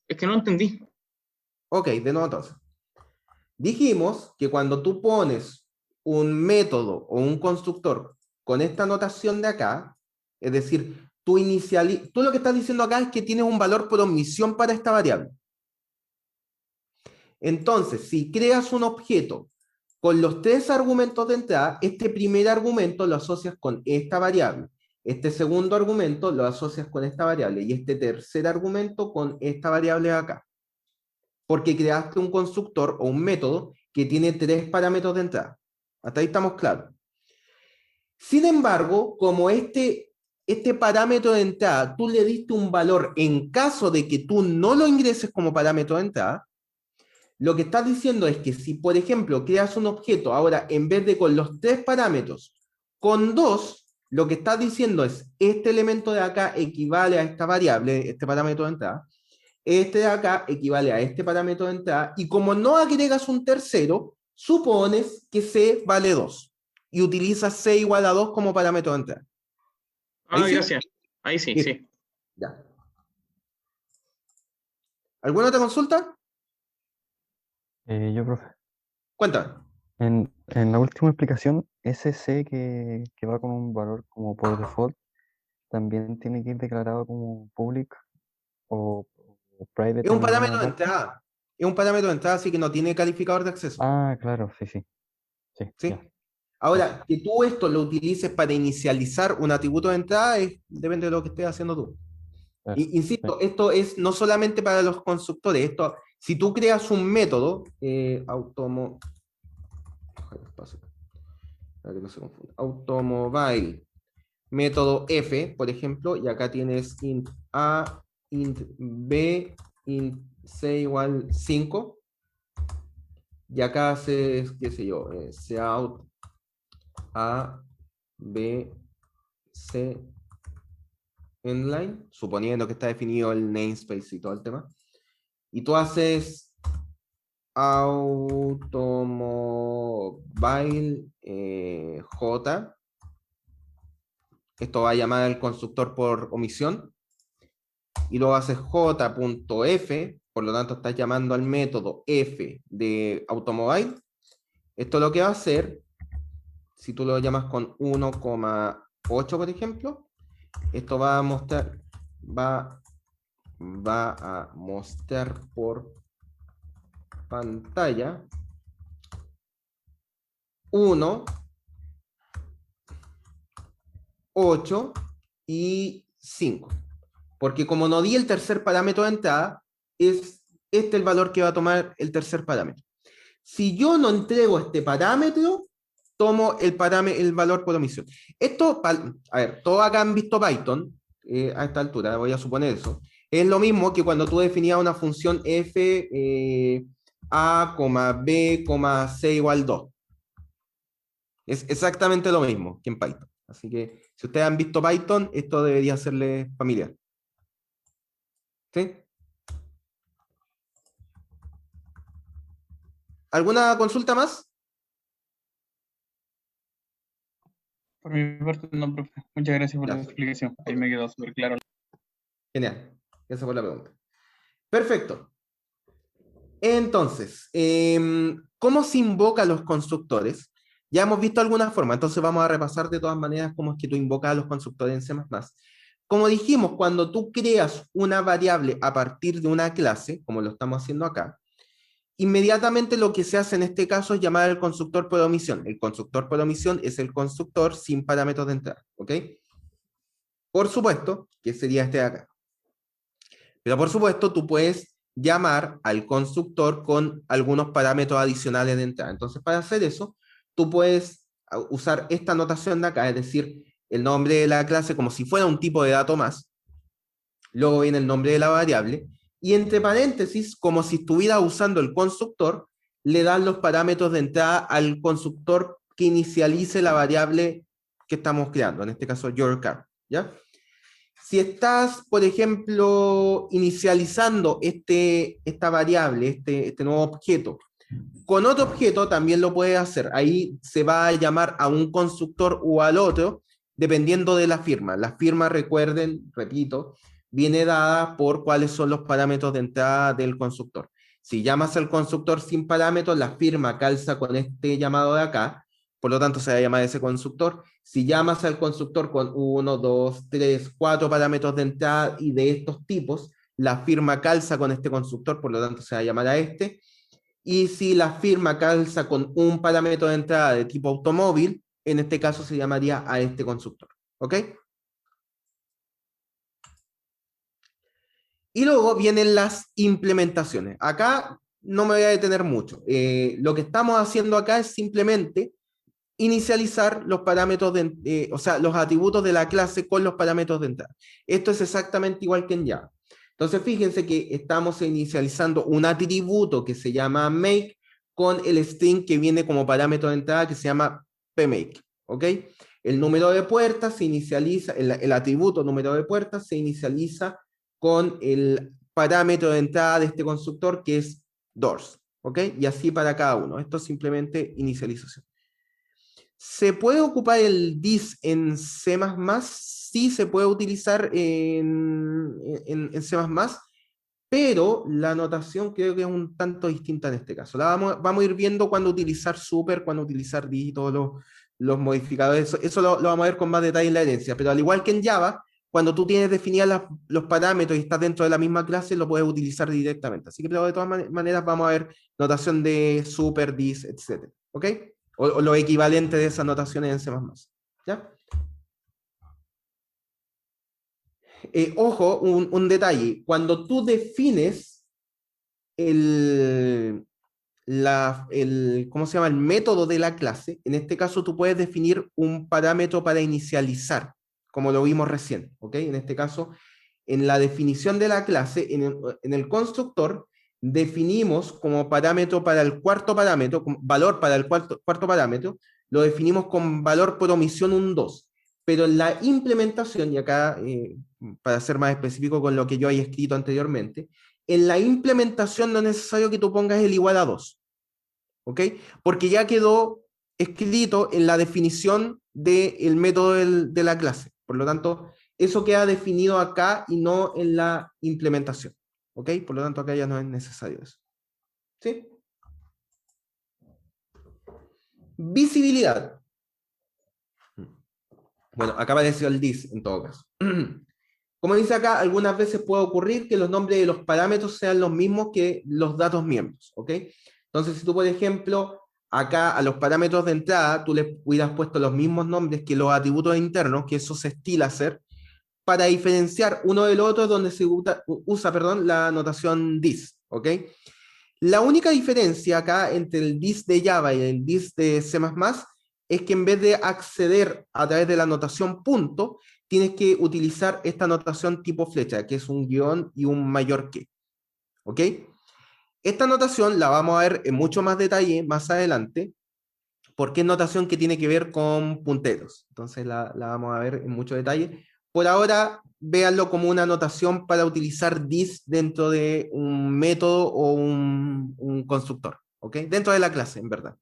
S3: Es que no entendí.
S1: Ok, de nuevo entonces. Dijimos que cuando tú pones un método o un constructor con esta notación de acá, es decir, tú lo que estás diciendo acá es que tienes un valor por omisión para esta variable. Entonces, si creas un objeto con los 3 argumentos de entrada, este primer argumento lo asocias con esta variable, este segundo argumento lo asocias con esta variable y este tercer argumento con esta variable de acá. Porque creaste un constructor o un método que tiene 3 parámetros de entrada. Hasta ahí estamos claros. Sin embargo, como este este parámetro de entrada, tú le diste un valor en caso de que tú no lo ingreses como parámetro de entrada, lo que estás diciendo es que si, por ejemplo, creas un objeto, ahora en vez de con los 3 parámetros, con 2, lo que estás diciendo es, este elemento de acá equivale a esta variable, este parámetro de entrada, este de acá equivale a este parámetro de entrada, y como no agregas un tercero, supones que C vale 2, y utilizas C igual a 2 como parámetro de entrada. ¿Ahí sí?
S3: Gracias. Ahí sí,
S1: Listo.
S3: sí.
S1: Ya. ¿Alguna otra consulta?
S2: Yo, profe,
S1: Cuéntame.
S2: en la última explicación, ese C que va con un valor como por default, también tiene que ir declarado como public o private
S1: Es un
S2: en
S1: parámetro
S2: alguna
S1: de
S2: parte.
S1: entrada. Es un parámetro de entrada, así que no tiene calificador de acceso.
S2: Ah, claro, sí, sí. Sí,
S1: ¿Sí?
S2: ya. Eso.
S1: Ahora, que tú esto lo utilices para inicializar un atributo de entrada, depende de lo que estés haciendo tú.
S2: Claro. Sí.
S1: Insisto, esto es no solamente para los constructores, esto, si tú creas un método, para que no se confunda, automobile, método F, por ejemplo, y acá tienes int A, int B, int C igual 5, y acá haces, qué sé yo, cout A, B, C, inline, suponiendo que está definido el namespace y todo el tema, y tú haces automobile J, esto va a llamar al constructor por omisión, y luego haces j.f, por lo tanto estás llamando al método f de automobile. Esto lo que va a hacer, si tú lo llamas con 1,8 por ejemplo, esto va a mostrar, va a mostrar por pantalla 1, 8 y 5. Porque como no di el tercer parámetro de entrada, es este el valor que va a tomar el tercer parámetro. Si yo no entrego este parámetro, tomo el valor por omisión. Esto, a ver, todos acá han visto Python, a esta altura, voy a suponer eso. Es lo mismo que cuando tú definías una función f a, b, c igual 2. Es exactamente lo mismo que en Python. Así que si ustedes han visto Python, esto debería serles familiar. ¿Sí? ¿Alguna consulta más?
S4: Por mi parte, no, profe. Muchas gracias por la
S1: Ya.
S4: explicación. Ahí me quedó súper claro.
S1: Genial. Esa fue la pregunta. Perfecto. Entonces, ¿cómo se invoca a los constructores? Ya hemos visto algunas formas, entonces vamos a repasar de todas maneras cómo es que tú invocas a los constructores en C++. Como dijimos, cuando tú creas una variable a partir de una clase, como lo estamos haciendo acá, inmediatamente lo que se hace en este caso es llamar al constructor por omisión. El constructor por omisión es el constructor sin parámetros de entrada, ¿ok? Por supuesto, que sería este de acá. Pero por supuesto, tú puedes llamar al constructor con algunos parámetros adicionales de entrada. Entonces, para hacer eso, tú puedes usar esta notación de acá, es decir, el nombre de la clase como si fuera un tipo de dato más. Luego viene el nombre de la variable. Y entre paréntesis, como si estuviera usando el constructor, le dan los parámetros de entrada al constructor que inicialice la variable que estamos creando, en este caso yourCar, ¿ya? Si estás, por ejemplo, inicializando esta variable, este nuevo objeto, con otro objeto también lo puedes hacer. Ahí se va a llamar a un constructor o al otro, dependiendo de la firma. La firma, recuerden, repito, viene dada por cuáles son los parámetros de entrada del constructor. Si llamas al constructor sin parámetros, la firma calza con este llamado de acá, por lo tanto se va a llamar ese constructor. Si llamas al constructor con 1, 2, 3, 4 parámetros de entrada y de estos tipos, la firma calza con este constructor, por lo tanto se va a llamar a este. Y si la firma calza con un parámetro de entrada de tipo automóvil, en este caso se llamaría a este constructor. ¿Ok? Y luego vienen las implementaciones. Acá no me voy a detener mucho. Lo que estamos haciendo acá es simplemente inicializar los parámetros o sea, los atributos de la clase con los parámetros de entrada. Esto es exactamente igual que en Java. Entonces, fíjense que estamos inicializando un atributo que se llama make con el string que viene como parámetro de entrada que se llama pmake, ¿ok? El número de puertas se inicializa, el atributo número de puertas se inicializa con el parámetro de entrada de este constructor que es doors, ¿ok? Y así para cada uno. Esto es simplemente inicialización. ¿Se puede ocupar el this en C++? Sí, se puede utilizar en C++, pero la notación creo que es un tanto distinta en este caso. Vamos a ir viendo cuándo utilizar super, cuándo utilizar this y todos los modificadores. Eso lo vamos a ver con más detalle en la herencia, pero al igual que en Java, cuando tú tienes definidas los parámetros y estás dentro de la misma clase, lo puedes utilizar directamente. Así que pero de todas maneras vamos a ver notación de super, this, etc. ¿Ok? O lo equivalente de esas notaciones en C++. ¿Ya? Ojo, un detalle. Cuando tú defines ¿cómo se llama? El método de la clase, en este caso tú puedes definir un parámetro para inicializar, como lo vimos recién. ¿Ok? En este caso, en la definición de la clase, en el constructor, definimos como parámetro para el cuarto parámetro, valor para el cuarto parámetro, lo definimos con valor por omisión un 2. Pero en la implementación, y acá para ser más específico con lo que yo haya escrito anteriormente, en la implementación no es necesario que tú pongas el igual a 2. ¿Ok? Porque ya quedó escrito en la definición del método de la clase. Por lo tanto, eso queda definido acá y no en la implementación. ¿Ok? Por lo tanto, acá ya no es necesario eso. ¿Sí? Visibilidad. Bueno, acá apareció el this en todo caso. Como dice acá, algunas veces puede ocurrir que los nombres de los parámetros sean los mismos que los datos miembros. ¿Ok? Entonces, si tú, por ejemplo, acá a los parámetros de entrada, tú les hubieras puesto los mismos nombres que los atributos internos, que eso se estila hacer, para diferenciar uno del otro donde se usa la notación this, ¿ok? La única diferencia acá entre el this de Java y el this de C++ es que en vez de acceder a través de la notación punto, tienes que utilizar esta notación tipo flecha, que es un guión y un mayor que, ¿ok? Esta notación la vamos a ver en mucho más detalle más adelante, porque es notación que tiene que ver con punteros. Entonces la vamos a ver en mucho detalle. Por ahora, véanlo como una notación para utilizar this dentro de un método o un constructor, ¿ok? Dentro de la clase, en verdad.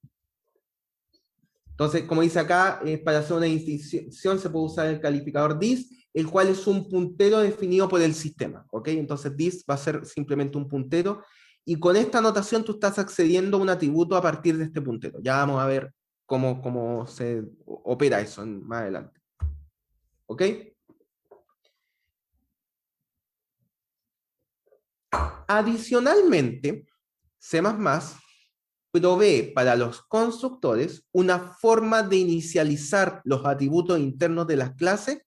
S1: Entonces, como dice acá, para hacer una distinción se puede usar el calificador this, el cual es un puntero definido por el sistema, ¿ok? Entonces this va a ser simplemente un puntero, y con esta notación tú estás accediendo a un atributo a partir de este puntero. Ya vamos a ver cómo se opera eso más adelante. ¿Ok? Adicionalmente, C++ provee para los constructores una forma de inicializar los atributos internos de las clases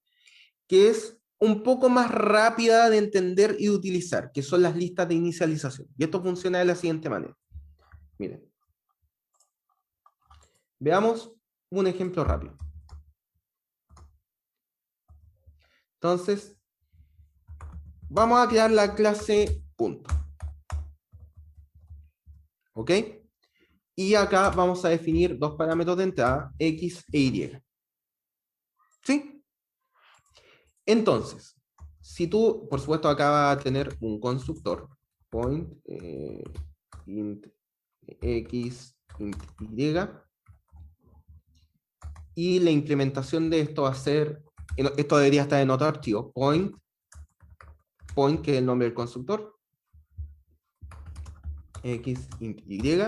S1: que es un poco más rápida de entender y de utilizar, que son las listas de inicialización. Y esto funciona de la siguiente manera. Miren. Veamos un ejemplo rápido. Entonces, vamos a crear la clase punto. ¿Ok? Y acá vamos a definir dos parámetros de entrada, X e Y. ¿Sí? Entonces, si tú, por supuesto, acá vas a tener un constructor, point, int X, int Y, y la implementación de esto va a ser, esto debería estar en otro archivo, point, que es el nombre del constructor, X, int Y,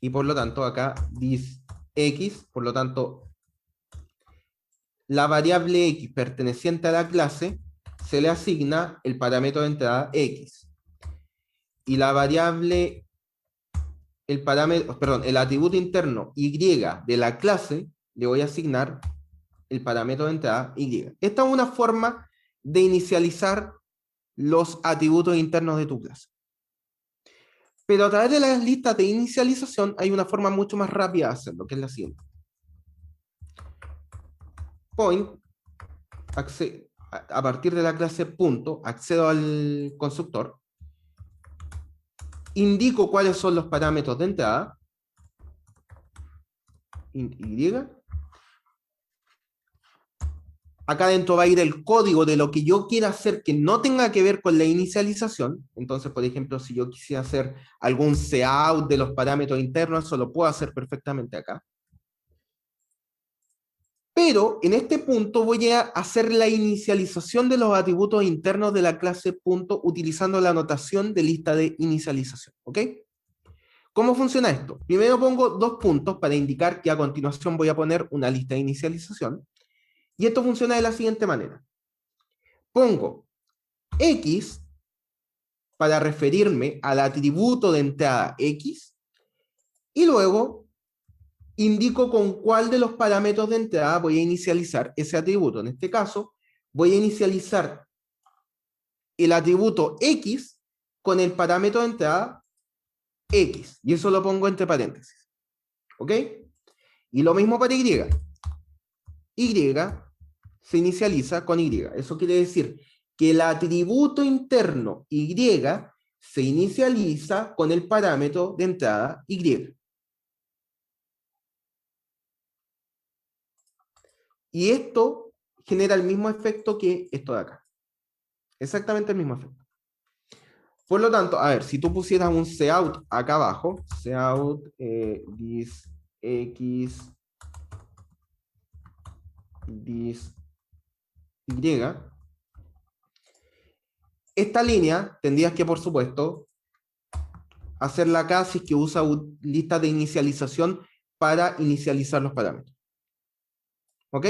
S1: y por lo tanto acá this X, por lo tanto la variable X perteneciente a la clase se le asigna el parámetro de entrada X, y la variable, el atributo interno Y de la clase le voy a asignar el parámetro de entrada Y. Esta es una forma de inicializar los atributos internos de tu clase. Pero a través de las listas de inicialización hay una forma mucho más rápida de hacerlo, que es la siguiente. Point, a partir de la clase punto, accedo al constructor, indico cuáles son los parámetros de entrada, y, acá dentro va a ir el código de lo que yo quiera hacer que no tenga que ver con la inicialización. Entonces, por ejemplo, si yo quisiera hacer algún cout de los parámetros internos, eso lo puedo hacer perfectamente acá. Pero en este punto voy a hacer la inicialización de los atributos internos de la clase punto utilizando la notación de lista de inicialización. ¿Ok? ¿Cómo funciona esto? Primero pongo 2 puntos para indicar que a continuación voy a poner una lista de inicialización. Y esto funciona de la siguiente manera. Pongo X para referirme al atributo de entrada X y luego indico con cuál de los parámetros de entrada voy a inicializar ese atributo. En este caso, voy a inicializar el atributo X con el parámetro de entrada X. Y eso lo pongo entre paréntesis. ¿Ok? Y lo mismo para Y. Y se inicializa con Y. Eso quiere decir que el atributo interno Y se inicializa con el parámetro de entrada Y. Y esto genera el mismo efecto que esto de acá. Exactamente el mismo efecto. Por lo tanto, a ver, si tú pusieras un cout acá abajo, cout this x this y, esta línea tendrías que, por supuesto, hacerla acá si es que usa listas de inicialización para inicializar los parámetros. ¿Ok?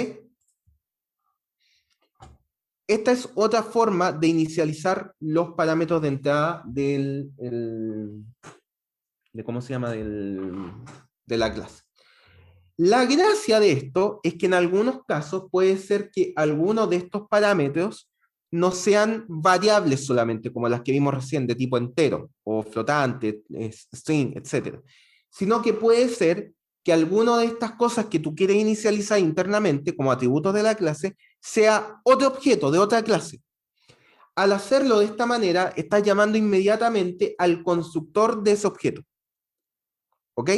S1: Esta es otra forma de inicializar los parámetros de entrada de ¿cómo se llama? De la clase. La gracia de esto es que en algunos casos puede ser que algunos de estos parámetros no sean variables solamente, como las que vimos recién, de tipo entero, o flotante, string, etc. Sino que puede ser que alguna de estas cosas que tú quieres inicializar internamente como atributos de la clase sea otro objeto de otra clase. Al hacerlo de esta manera, estás llamando inmediatamente al constructor de ese objeto. ¿Ok?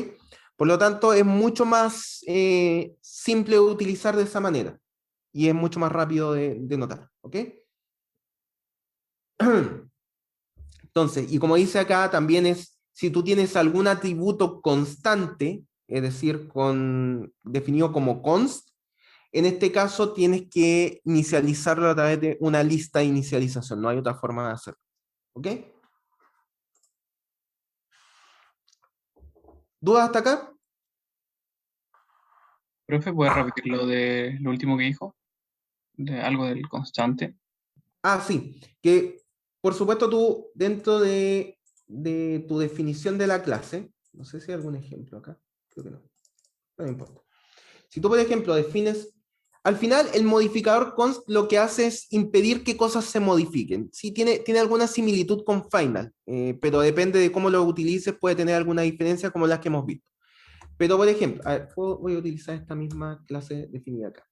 S1: Por lo tanto, es mucho más simple de utilizar de esa manera. Y es mucho más rápido de notar. ¿Ok? Entonces, y como dice acá, también es, si tú tienes algún atributo constante, es decir, definido como const, en este caso tienes que inicializarlo a través de una lista de inicialización. No hay otra forma de hacerlo. ¿Ok? ¿Dudas hasta acá?
S4: Profe, ¿puede repetir lo último que dijo? De algo del constante.
S1: Ah, sí. Que, por supuesto, tú, dentro de tu definición de la clase, no sé si hay algún ejemplo acá, creo que no. No importa. Si tú, por ejemplo, defines, al final el modificador const lo que hace es impedir que cosas se modifiquen. Sí, tiene alguna similitud con final, pero depende de cómo lo utilices, puede tener alguna diferencia como las que hemos visto. Pero, por ejemplo, a ver, voy a utilizar esta misma clase definida acá.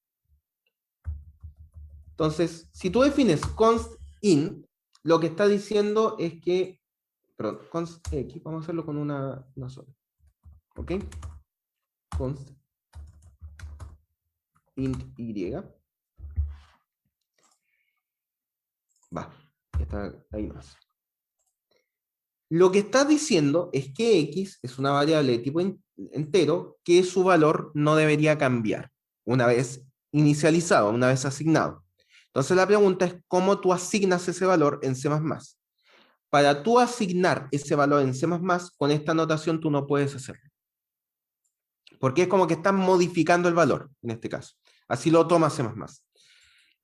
S1: Entonces, si tú defines const int, lo que está diciendo es que, perdón, const x, vamos a hacerlo con una sola. ¿Ok? Const int y. Va, está ahí más. Lo que está diciendo es que x es una variable de tipo entero que su valor no debería cambiar una vez inicializado, una vez asignado. Entonces la pregunta es cómo tú asignas ese valor en C++. Para tú asignar ese valor en C++, con esta notación tú no puedes hacerlo. Porque es como que estás modificando el valor, en este caso. Así lo toma C++.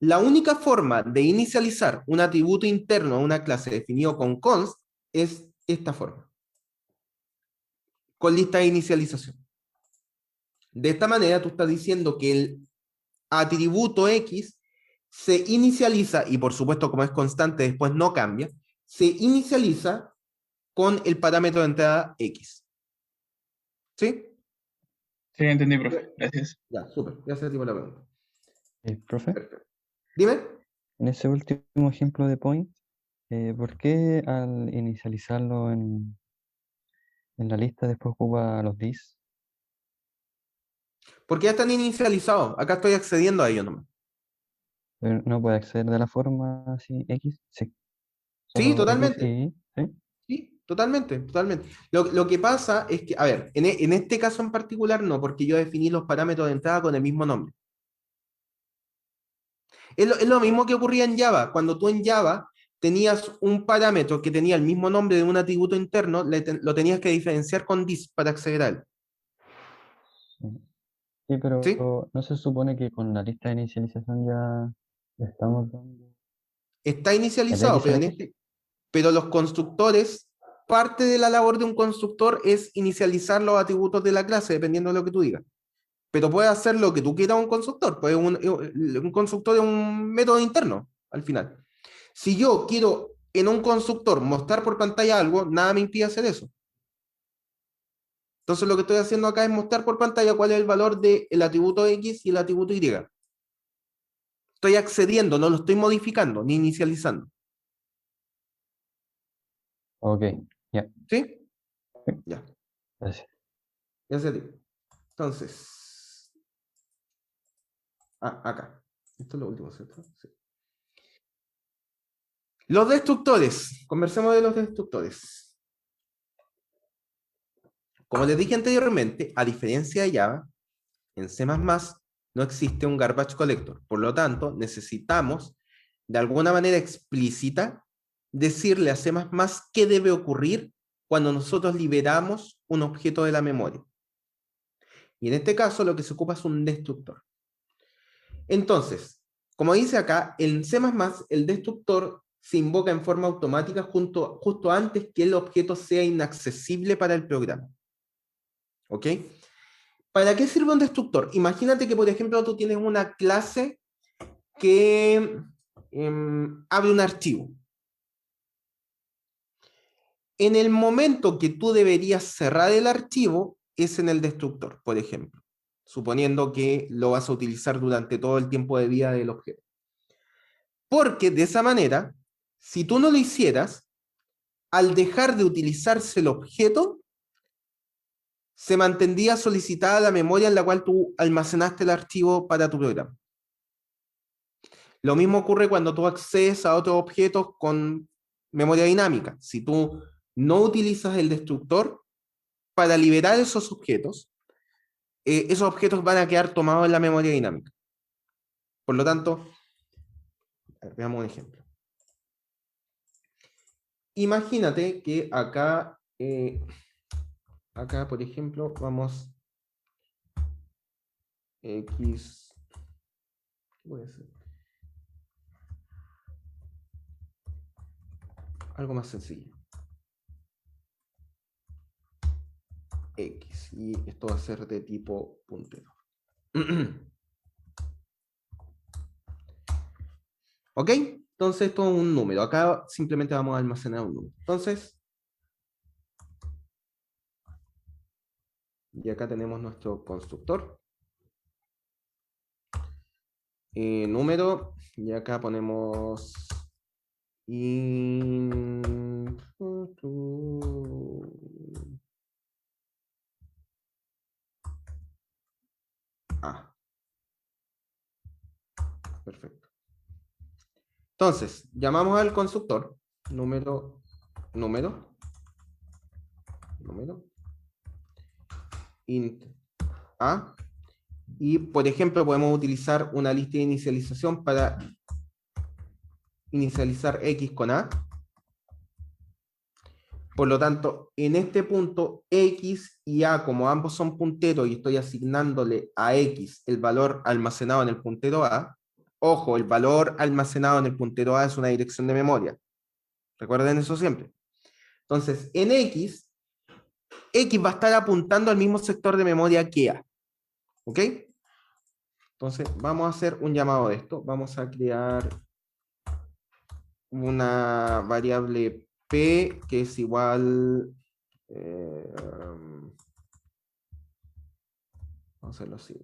S1: La única forma de inicializar un atributo interno a una clase definido con const es esta forma. Con lista de inicialización. De esta manera tú estás diciendo que el atributo X se inicializa, y por supuesto como es constante después no cambia, se inicializa con el parámetro de entrada X. ¿Sí?
S4: Sí, entendí, profe. Gracias.
S1: Ya, súper. Ya se tipo la pregunta.
S2: Profe,
S1: Perfecto. Dime.
S2: en ese último ejemplo de point, ¿por qué al inicializarlo en la lista después ocupa los this?
S1: Porque ya están inicializados. Acá estoy accediendo a ellos nomás.
S2: Pero no puede acceder de la forma así X, sí,
S1: Sí,
S2: solo X
S1: totalmente.
S2: y ¿sí?
S1: Sí, totalmente, totalmente. Lo que pasa es que, a ver, en este caso en particular no, porque yo definí los parámetros de entrada con el mismo nombre. Es lo mismo que ocurría en Java. Cuando tú en Java tenías un parámetro que tenía el mismo nombre de un atributo interno, lo tenías que diferenciar con this para acceder a él.
S2: Sí,
S1: ¿Sí?
S2: pero no se supone que con la lista de inicialización ya le estamos dando
S1: Está
S2: el X
S1: inicializado,
S2: al
S1: pero,
S2: X.
S1: pero los constructores, parte de la labor de un constructor es inicializar los atributos de la clase, dependiendo de lo que tú digas. Pero puede hacer lo que tú quieras un constructor, pues un constructor es un método interno, al final. Si yo quiero en un constructor mostrar por pantalla algo, nada me impide hacer eso. Entonces lo que estoy haciendo acá es mostrar por pantalla cuál es el valor del atributo X y el atributo Y. Estoy accediendo, no lo estoy modificando ni inicializando.
S2: Ok, ya,
S1: ¿Sí?
S2: sí,
S1: Ya,
S2: gracias.
S1: ya se digo. Entonces, acá. Esto es lo último, ¿cierto? Sí. Los destructores. Conversemos de los destructores. Como les dije anteriormente, a diferencia de Java, en C++ no existe un garbage collector. Por lo tanto, necesitamos, de alguna manera explícita, decirle a C++ qué debe ocurrir cuando nosotros liberamos un objeto de la memoria. Y en este caso, lo que se ocupa es un destructor. Entonces, como dice acá, en C++ el destructor se invoca en forma automática justo antes que el objeto sea inaccesible para el programa. ¿Ok? ¿Para qué sirve un destructor? Imagínate que, por ejemplo, tú tienes una clase que abre un archivo. En el momento que tú deberías cerrar el archivo es en el destructor, por ejemplo, suponiendo que lo vas a utilizar durante todo el tiempo de vida del objeto. Porque de esa manera, si tú no lo hicieras, al dejar de utilizarse el objeto, se mantendría solicitada la memoria en la cual tú almacenaste el archivo para tu programa. Lo mismo ocurre cuando tú accedes a otros objetos con memoria dinámica. Si tú no utilizas el destructor para liberar esos objetos van a quedar tomados en la memoria dinámica. Por lo tanto, veamos un ejemplo. Imagínate que acá, por ejemplo, vamos X, ¿qué puede ser? Algo más sencillo. X, y esto va a ser de tipo puntero. ¿Ok? Entonces esto es un número. Acá simplemente vamos a almacenar un número. Entonces, y acá tenemos nuestro constructor. Número, y acá ponemos perfecto. Entonces, llamamos al constructor número, int a, y por ejemplo podemos utilizar una lista de inicialización para inicializar x con a. Por lo tanto, en este punto, x y a, como ambos son punteros y estoy asignándole a x el valor almacenado en el puntero a, ojo, el valor almacenado en el puntero a es una dirección de memoria. Recuerden eso siempre. Entonces, en x va a estar apuntando al mismo sector de memoria que a. ¿Ok? Entonces, vamos a hacer un llamado de esto. Vamos a crear una variable P, que es igual... vamos a hacerlo así.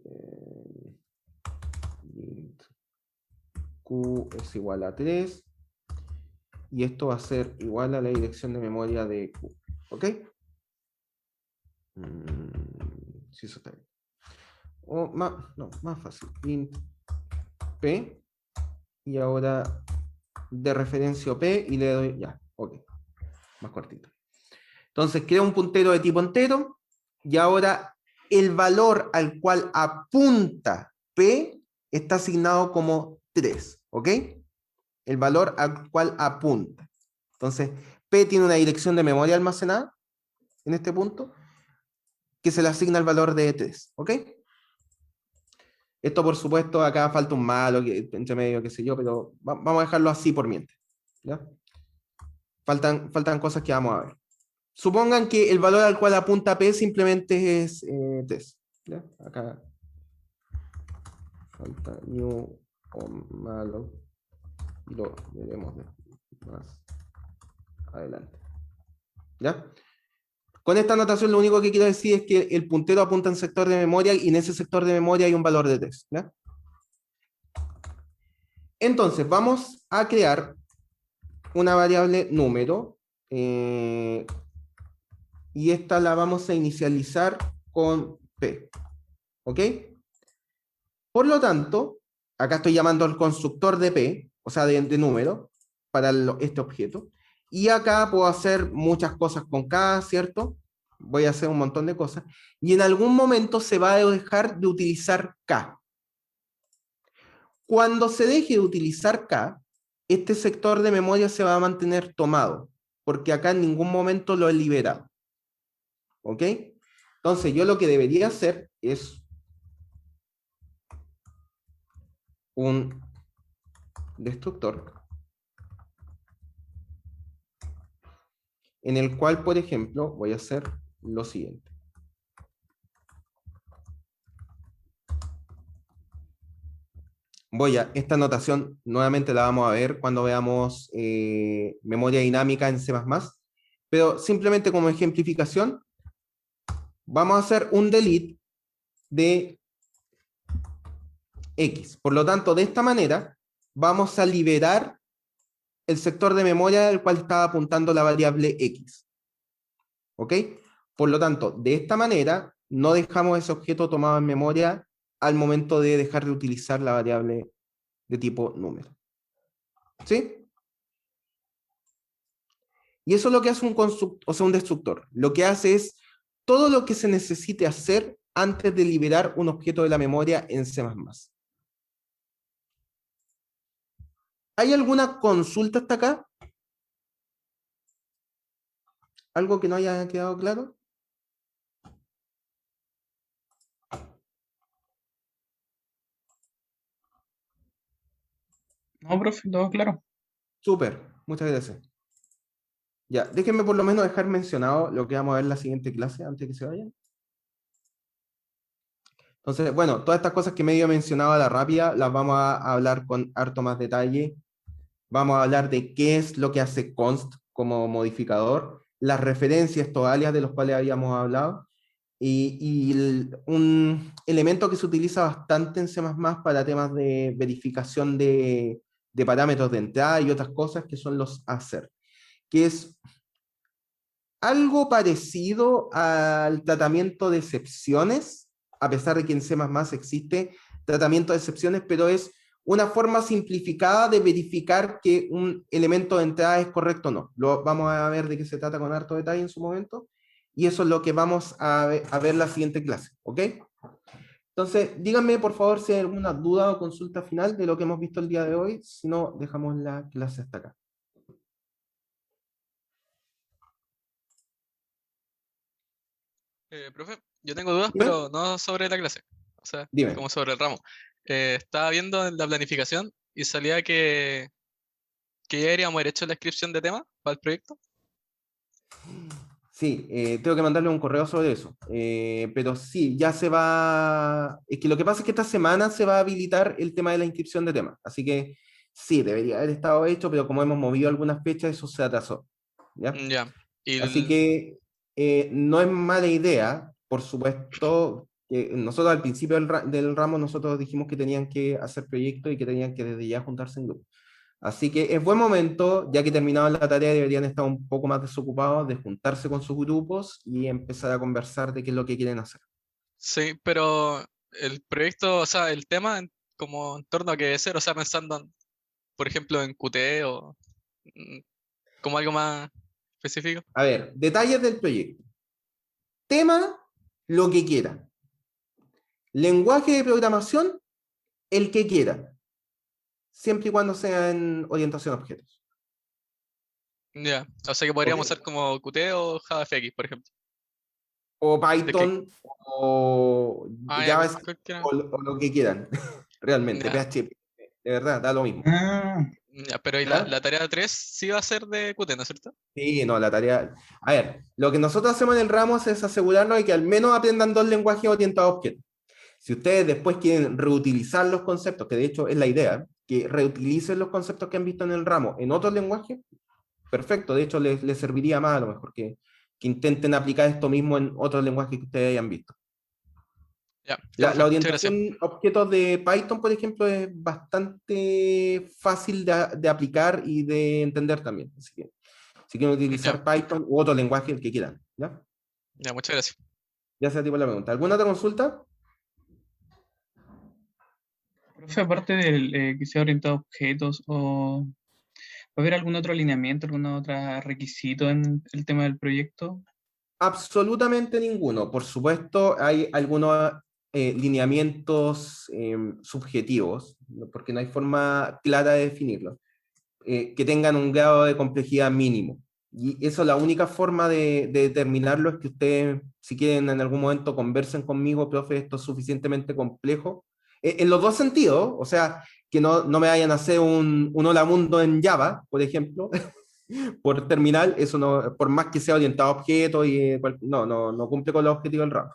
S1: Int Q es igual a 3. Y esto va a ser igual a la dirección de memoria de Q. ¿Ok? Sí, eso está bien. O más, no, más fácil. Int P. Y ahora de referencia P y le doy ya. Ok. Más cortito. Entonces creo un puntero de tipo entero. Y ahora el valor al cual apunta P está asignado como 3. ¿Ok? El valor al cual apunta. Entonces, P tiene una dirección de memoria almacenada en este punto que se le asigna el valor de 3. ¿Ok? Esto, por supuesto, acá falta un malo entre medio, qué sé yo, pero vamos a dejarlo así por mientras. ¿Ya? Faltan cosas que vamos a ver. Supongan que el valor al cual apunta P simplemente es 3. ¿Ya? Acá falta new o malo. Y lo veremos más adelante. ¿Ya? Con esta anotación lo único que quiero decir es que el puntero apunta en sector de memoria y en ese sector de memoria hay un valor de 3. ¿Ya? Entonces, vamos a crear una variable número y esta la vamos a inicializar con P. ¿Ok? Por lo tanto, acá estoy llamando al constructor de P, o sea, de número, para este objeto. Y acá puedo hacer muchas cosas con K, ¿cierto? Voy a hacer un montón de cosas. Y en algún momento se va a dejar de utilizar K. Cuando se deje de utilizar K, este sector de memoria se va a mantener tomado, porque acá en ningún momento lo he liberado. ¿Ok? Entonces yo lo que debería hacer es un destructor en el cual, por ejemplo, voy a hacer lo siguiente. Esta notación nuevamente la vamos a ver cuando veamos memoria dinámica en C++, pero simplemente como ejemplificación, vamos a hacer un delete de X. Por lo tanto, de esta manera, vamos a liberar el sector de memoria al cual estaba apuntando la variable X. ¿Ok? Por lo tanto, de esta manera, no dejamos ese objeto tomado en memoria al momento de dejar de utilizar la variable de tipo número. ¿Sí? Y eso es lo que hace un constructor, o sea, un destructor. Lo que hace es todo lo que se necesite hacer antes de liberar un objeto de la memoria en C++. ¿Hay alguna consulta hasta acá? ¿Algo que no haya quedado claro?
S4: No, profe, todo claro.
S1: Súper, muchas gracias. Ya, déjenme por lo menos dejar mencionado lo que vamos a ver en la siguiente clase antes de que se vayan. Entonces, bueno, todas estas cosas que medio he mencionado a la rápida las vamos a hablar con harto más detalle. Vamos a hablar de qué es lo que hace const como modificador, las referencias, estos alias de los cuales habíamos hablado, y un elemento que se utiliza bastante en C++ para temas de verificación de parámetros de entrada y otras cosas que son los ASER, que es algo parecido al tratamiento de excepciones, a pesar de que en C++ existe tratamiento de excepciones, pero es una forma simplificada de verificar que un elemento de entrada es correcto o no. Lo vamos a ver de qué se trata con harto detalle en su momento, y eso es lo que vamos a ver la siguiente clase, ¿ok? Entonces, díganme por favor si hay alguna duda o consulta final de lo que hemos visto el día de hoy, si no, dejamos la clase hasta acá.
S5: Profe, yo tengo dudas,
S1: ¿Dime?
S5: pero no sobre la clase, o sea,
S1: Dime.
S5: como sobre el ramo. Estaba viendo en la planificación y salía que ya deberíamos haber hecho la inscripción de tema para el proyecto.
S1: Sí, tengo que mandarle un correo sobre eso. Pero sí, ya se va. Es que lo que pasa es que esta semana se va a habilitar el tema de la inscripción de temas. Así que sí, debería haber estado hecho, pero como hemos movido algunas fechas, eso se atrasó. ¿ya?
S5: Ya. Y
S1: Así que no es mala idea, por supuesto, que nosotros al principio del ramo nosotros dijimos que tenían que hacer proyectos y que tenían que desde ya juntarse en grupo. Así que es buen momento, ya que terminaban la tarea, deberían estar un poco más desocupados de juntarse con sus grupos y empezar a conversar de qué es lo que quieren hacer.
S5: sí, pero el proyecto, o sea, el tema como en torno a qué debe ser, o sea, pensando, por ejemplo, en Qt o mm, como algo más específico.
S1: A ver, detalles del proyecto. Tema, lo que quiera. Lenguaje de programación, el que quiera. Siempre y cuando sea en orientación a objetos.
S5: Ya, o sea que
S1: ¿Ok?
S5: podríamos usar como Qt o JavaFX, por ejemplo.
S1: O
S5: De que,
S1: Python, o
S5: ya,
S1: JavaScript,
S5: cualquiera.
S1: o lo que quieran. Realmente,
S5: Ya,
S1: PHP. De verdad, da lo mismo.
S4: Ah,
S5: ya, pero ¿y
S1: ¿Ya?
S5: la tarea 3 sí va a ser de Qt, ¿no es cierto?
S1: Sí, no, la tarea. A ver, lo que nosotros hacemos en el Ramos es asegurarnos de que al menos aprendan dos lenguajes orientados a objetos. Si ustedes después quieren reutilizar los conceptos, que de hecho es la idea, que reutilicen los conceptos que han visto en el ramo en otros lenguajes, perfecto. De hecho, les serviría más a lo mejor que intenten aplicar esto mismo en otros lenguajes que ustedes hayan visto.
S5: Ya, ya,
S1: La
S5: profe, muchas gracias.
S1: orientación a objetos de Python, por ejemplo, es bastante fácil de aplicar y de entender también. Así que si quieren
S5: Ya,
S1: utilizar Python u otro lenguaje, el que quieran. ¿Ya?
S5: ya, muchas gracias.
S1: Ya sea tipo la pregunta. ¿Alguna otra consulta?
S4: profe, aparte del que sea orientado a objetos, o ¿va a haber algún otro alineamiento, algún otro requisito en el tema del proyecto?
S1: Absolutamente ninguno. Por supuesto, hay algunos lineamientos subjetivos, ¿no? Porque no hay forma clara de definirlo, que tengan un grado de complejidad mínimo. Y eso, la única forma de determinarlo es que ustedes, si quieren en algún momento, conversen conmigo, profe, esto es suficientemente complejo, en los dos sentidos, o sea, que no me vayan a hacer un hola mundo en Java, por ejemplo, por terminal, eso no, por más que sea orientado a objetos, y, no cumple con los objetivos del ramo.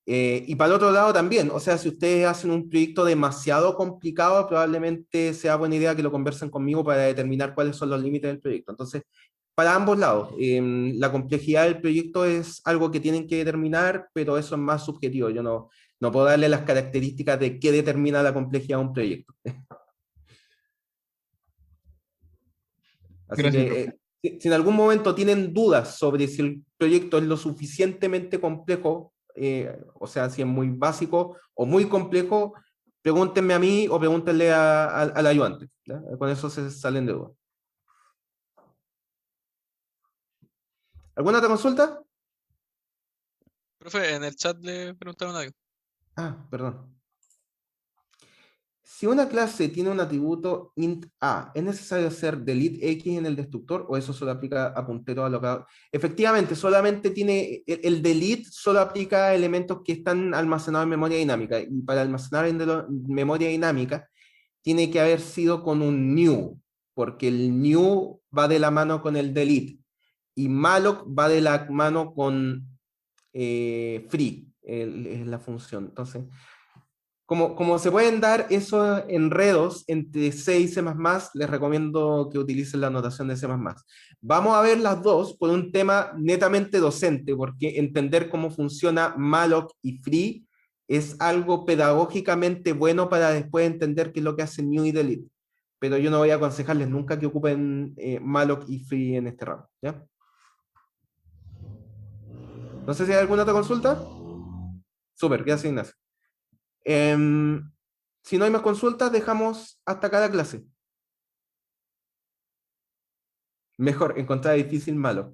S1: Y para el otro lado también, o sea, si ustedes hacen un proyecto demasiado complicado, probablemente sea buena idea que lo conversen conmigo para determinar cuáles son los límites del proyecto. Entonces, para ambos lados, la complejidad del proyecto es algo que tienen que determinar, pero eso es más subjetivo. Yo no puedo darle las características de qué determina la complejidad de un proyecto. Así
S4: Gracias,
S1: que
S4: profe.
S1: si en algún momento tienen dudas sobre si el proyecto es lo suficientemente complejo, o sea, si es muy básico o muy complejo, pregúntenme a mí o pregúntenle al ayudante. ¿Ya? Con eso se salen de dudas. ¿Alguna otra consulta?
S5: Profe, en el chat le preguntaron algo.
S1: Ah, perdón. Si una clase tiene un atributo int a, ¿es necesario hacer delete x en el destructor o eso solo aplica a punteros alocados? Efectivamente, solamente tiene el delete solo aplica a elementos que están almacenados en memoria dinámica, y para almacenar en memoria dinámica tiene que haber sido con un new, porque el new va de la mano con el delete y malloc va de la mano con free, es la función. Entonces, como se pueden dar esos enredos entre C y C++, les recomiendo que utilicen la notación de C++. Vamos a ver las dos por un tema netamente docente, porque entender cómo funciona malloc y free es algo pedagógicamente bueno para después entender qué es lo que hace new y delete. Pero yo no voy a aconsejarles nunca que ocupen malloc y free en este ramo. ¿Ya? No sé si hay alguna otra consulta. Súper, gracias Ignacio. Si no hay más consultas, dejamos hasta cada clase. Mejor, encontrar difícil malo.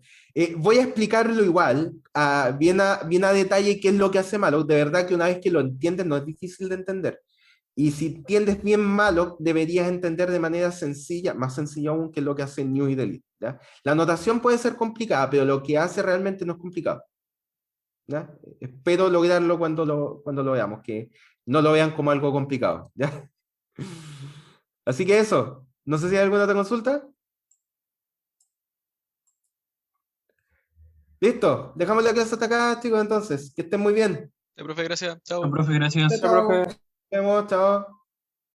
S1: Voy a explicarlo igual, bien a detalle qué es lo que hace malo. De verdad que una vez que lo entiendes no es difícil de entender. Y si entiendes bien malo, deberías entender de manera sencilla, más sencilla aún que lo que hace new y delete. ¿Ya? La notación puede ser complicada, pero lo que hace realmente no es complicado. ¿Ya? Espero lograrlo cuando lo veamos, que no lo vean como algo complicado. ¿Ya? Así que eso, no sé si hay alguna otra consulta. Listo, dejamos la clase hasta acá, chicos, entonces. Que estén muy bien.
S5: Profe, gracias.
S4: Ah,
S5: Chao.
S4: profe,
S1: Chao,
S4: gracias.
S1: chao. Nos vemos, chao.